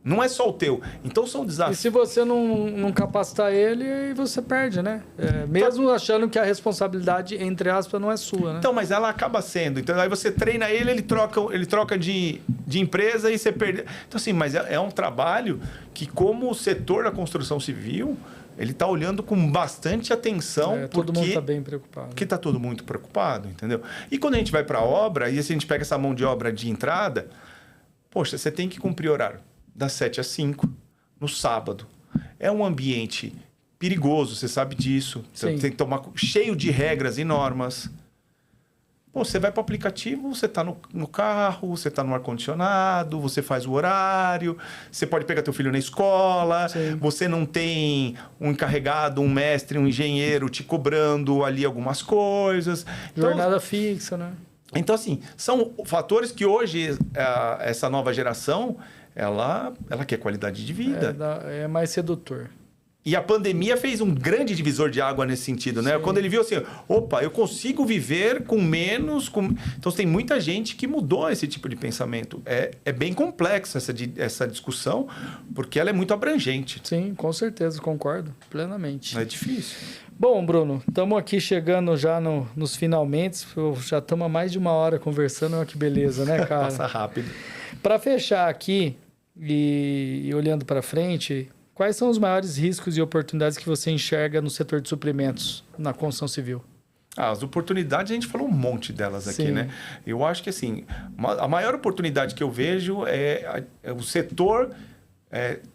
Não é só o teu. Então são E desafios. se você não capacitar ele, aí você perde, né? Mesmo achando que a responsabilidade, entre aspas, não é sua, né? Então, mas ela acaba sendo. Então, aí você treina ele troca de empresa e você perde. Então, assim, mas é um trabalho que, como o setor da construção civil, ele está olhando com bastante atenção. Todo mundo está bem preocupado. Porque está todo mundo preocupado, entendeu? E quando a gente vai para a obra, e se a gente pega essa mão de obra de entrada, poxa, você tem que cumprir horário das 7 às 5, no sábado. É um ambiente perigoso, você sabe disso. Você tem que tomar cheio de regras e normas. Pô, você vai para o aplicativo, você está no carro, você está no ar-condicionado, você faz o horário, você pode pegar teu filho na escola, você não tem um encarregado, um mestre, um engenheiro te cobrando ali algumas coisas. Jornada fixa, né? Então, assim, são fatores que hoje essa nova geração, ela quer qualidade de vida. É mais sedutor. E a pandemia fez um grande divisor de água nesse sentido, né? Quando ele viu assim, opa, eu consigo viver com menos... Então, tem muita gente que mudou esse tipo de pensamento. É bem complexa essa discussão, porque ela é muito abrangente. Sim, com certeza, concordo plenamente. É difícil. Bom, Bruno, estamos aqui chegando já nos finalmente. Já estamos há mais de 1 hora conversando. Olha que beleza, né, cara? Passa rápido. Para fechar aqui e olhando para frente... Quais são os maiores riscos e oportunidades que você enxerga no setor de suprimentos na construção civil? As oportunidades, a gente falou um monte delas aqui, né? Eu acho que, assim, a maior oportunidade que eu vejo é o setor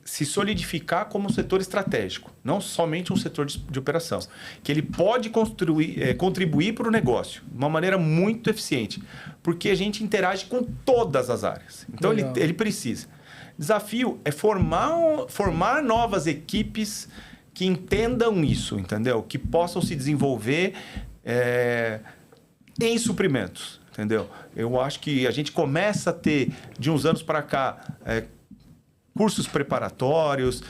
se solidificar como um setor estratégico, não somente um setor de operação. Que ele pode contribuir para o negócio de uma maneira muito eficiente, porque a gente interage com todas as áreas. Então, ele precisa. Desafio é formar novas equipes que entendam isso, entendeu? Que possam se desenvolver em suprimentos, entendeu? Eu acho que a gente começa a ter, de uns anos para cá, cursos preparatórios,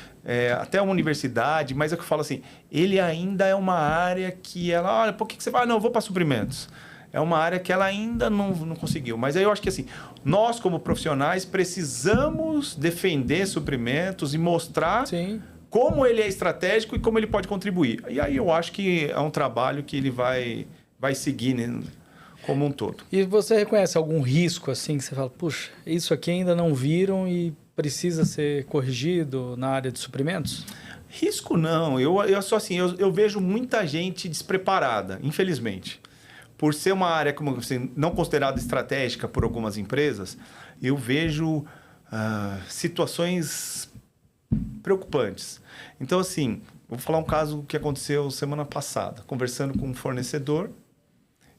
até uma universidade, mas é o que eu falo assim, ele ainda é uma área que ela... Olha, por que você vai? Não, eu vou para suprimentos. É uma área que ela ainda não conseguiu. Mas aí eu acho que assim, nós como profissionais precisamos defender suprimentos e mostrar como ele é estratégico e como ele pode contribuir. E aí eu acho que é um trabalho que ele vai seguir, né, como um todo. E você reconhece algum risco assim que você fala, puxa, isso aqui ainda não viram e precisa ser corrigido na área de suprimentos? Risco não. Eu só assim, eu vejo muita gente despreparada, infelizmente. Por ser uma área como assim, não considerada estratégica por algumas empresas, eu vejo situações preocupantes. Então, assim, vou falar um caso que aconteceu semana passada. Conversando com um fornecedor,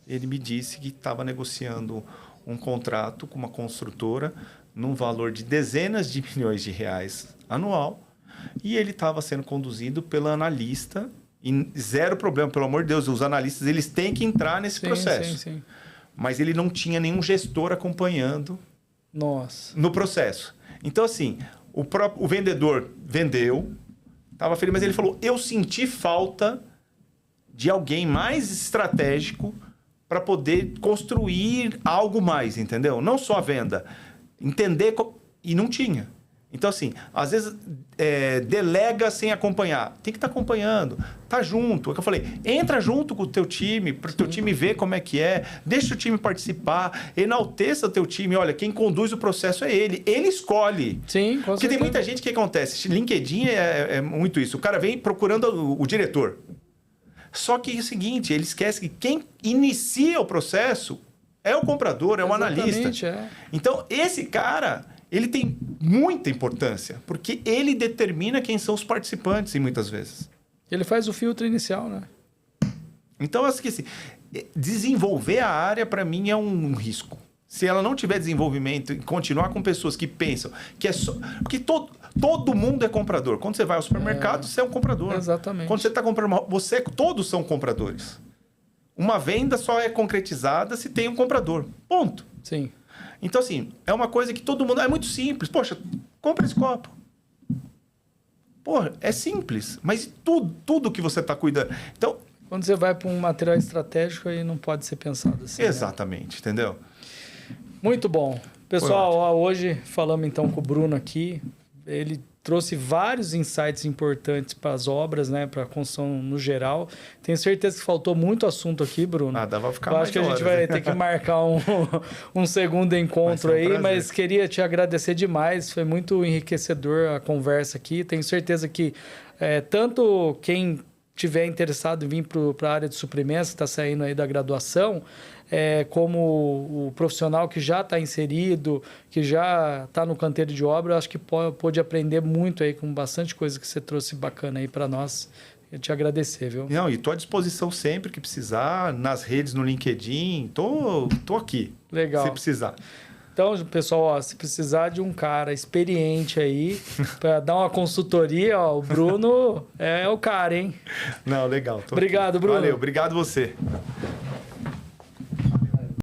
ele me disse que estava negociando um contrato com uma construtora num valor de dezenas de milhões de reais anual, e ele estava sendo conduzido pela analista. E zero problema, pelo amor de Deus, os analistas eles têm que entrar nesse processo. Sim. Mas ele não tinha nenhum gestor acompanhando no processo. Então, assim, o vendedor vendeu, estava feliz, mas ele falou, eu senti falta de alguém mais estratégico para poder construir algo mais, entendeu? Não só a venda. Entender... E não tinha. Então, assim, às vezes delega sem acompanhar. Tem que estar acompanhando, tá junto. É o que eu falei, entra junto com o teu time, para o teu time ver como é que é, deixa o time participar, enalteça o teu time. Olha, quem conduz o processo é ele escolhe. Sim, com Porque tem muita gente que acontece, LinkedIn é muito isso, o cara vem procurando o diretor. Só que é o seguinte, ele esquece que quem inicia o processo é o comprador, é o analista. Então, esse cara... ele tem muita importância, porque ele determina quem são os participantes, e muitas vezes. Ele faz o filtro inicial, né? Então, eu esqueci. Desenvolver a área, para mim, é um risco. Se ela não tiver desenvolvimento e continuar com pessoas que pensam que é só... Porque todo mundo é comprador. Quando você vai ao supermercado, você é um comprador. Exatamente. Quando você está comprando... todos são compradores. Uma venda só é concretizada se tem um comprador. Ponto. Sim. Então, assim, é uma coisa que todo mundo... É muito simples. Poxa, compra esse copo. Porra, é simples. Mas tudo que você está cuidando... Então... Quando você vai para um material estratégico, aí não pode ser pensado assim. Exatamente, né? Entendeu? Muito bom. Pessoal, hoje falamos então com o Bruno aqui. ele trouxe vários insights importantes para as obras, né? Para a construção no geral. Tenho certeza que faltou muito assunto aqui, Bruno. Dá pra ficar Eu mais acho que a gente horas, vai né? ter que marcar um segundo encontro aí, prazer. mas queria te agradecer demais. Foi muito enriquecedor a conversa aqui. Tenho certeza que tanto quem tiver interessado em vir para a área de suprimentos, que está saindo aí da graduação, como o profissional que já está inserido, que já está no canteiro de obra, eu acho que pode aprender muito aí com bastante coisa que você trouxe bacana aí para nós. Eu te agradecer, viu? Não, e estou à disposição sempre que precisar, nas redes, no LinkedIn, tô aqui. Legal. Se precisar. Então, pessoal, ó, se precisar de um cara experiente aí para dar uma consultoria, ó, o Bruno é o cara, hein? Não, legal. Obrigado, aqui. Bruno. Valeu, obrigado você.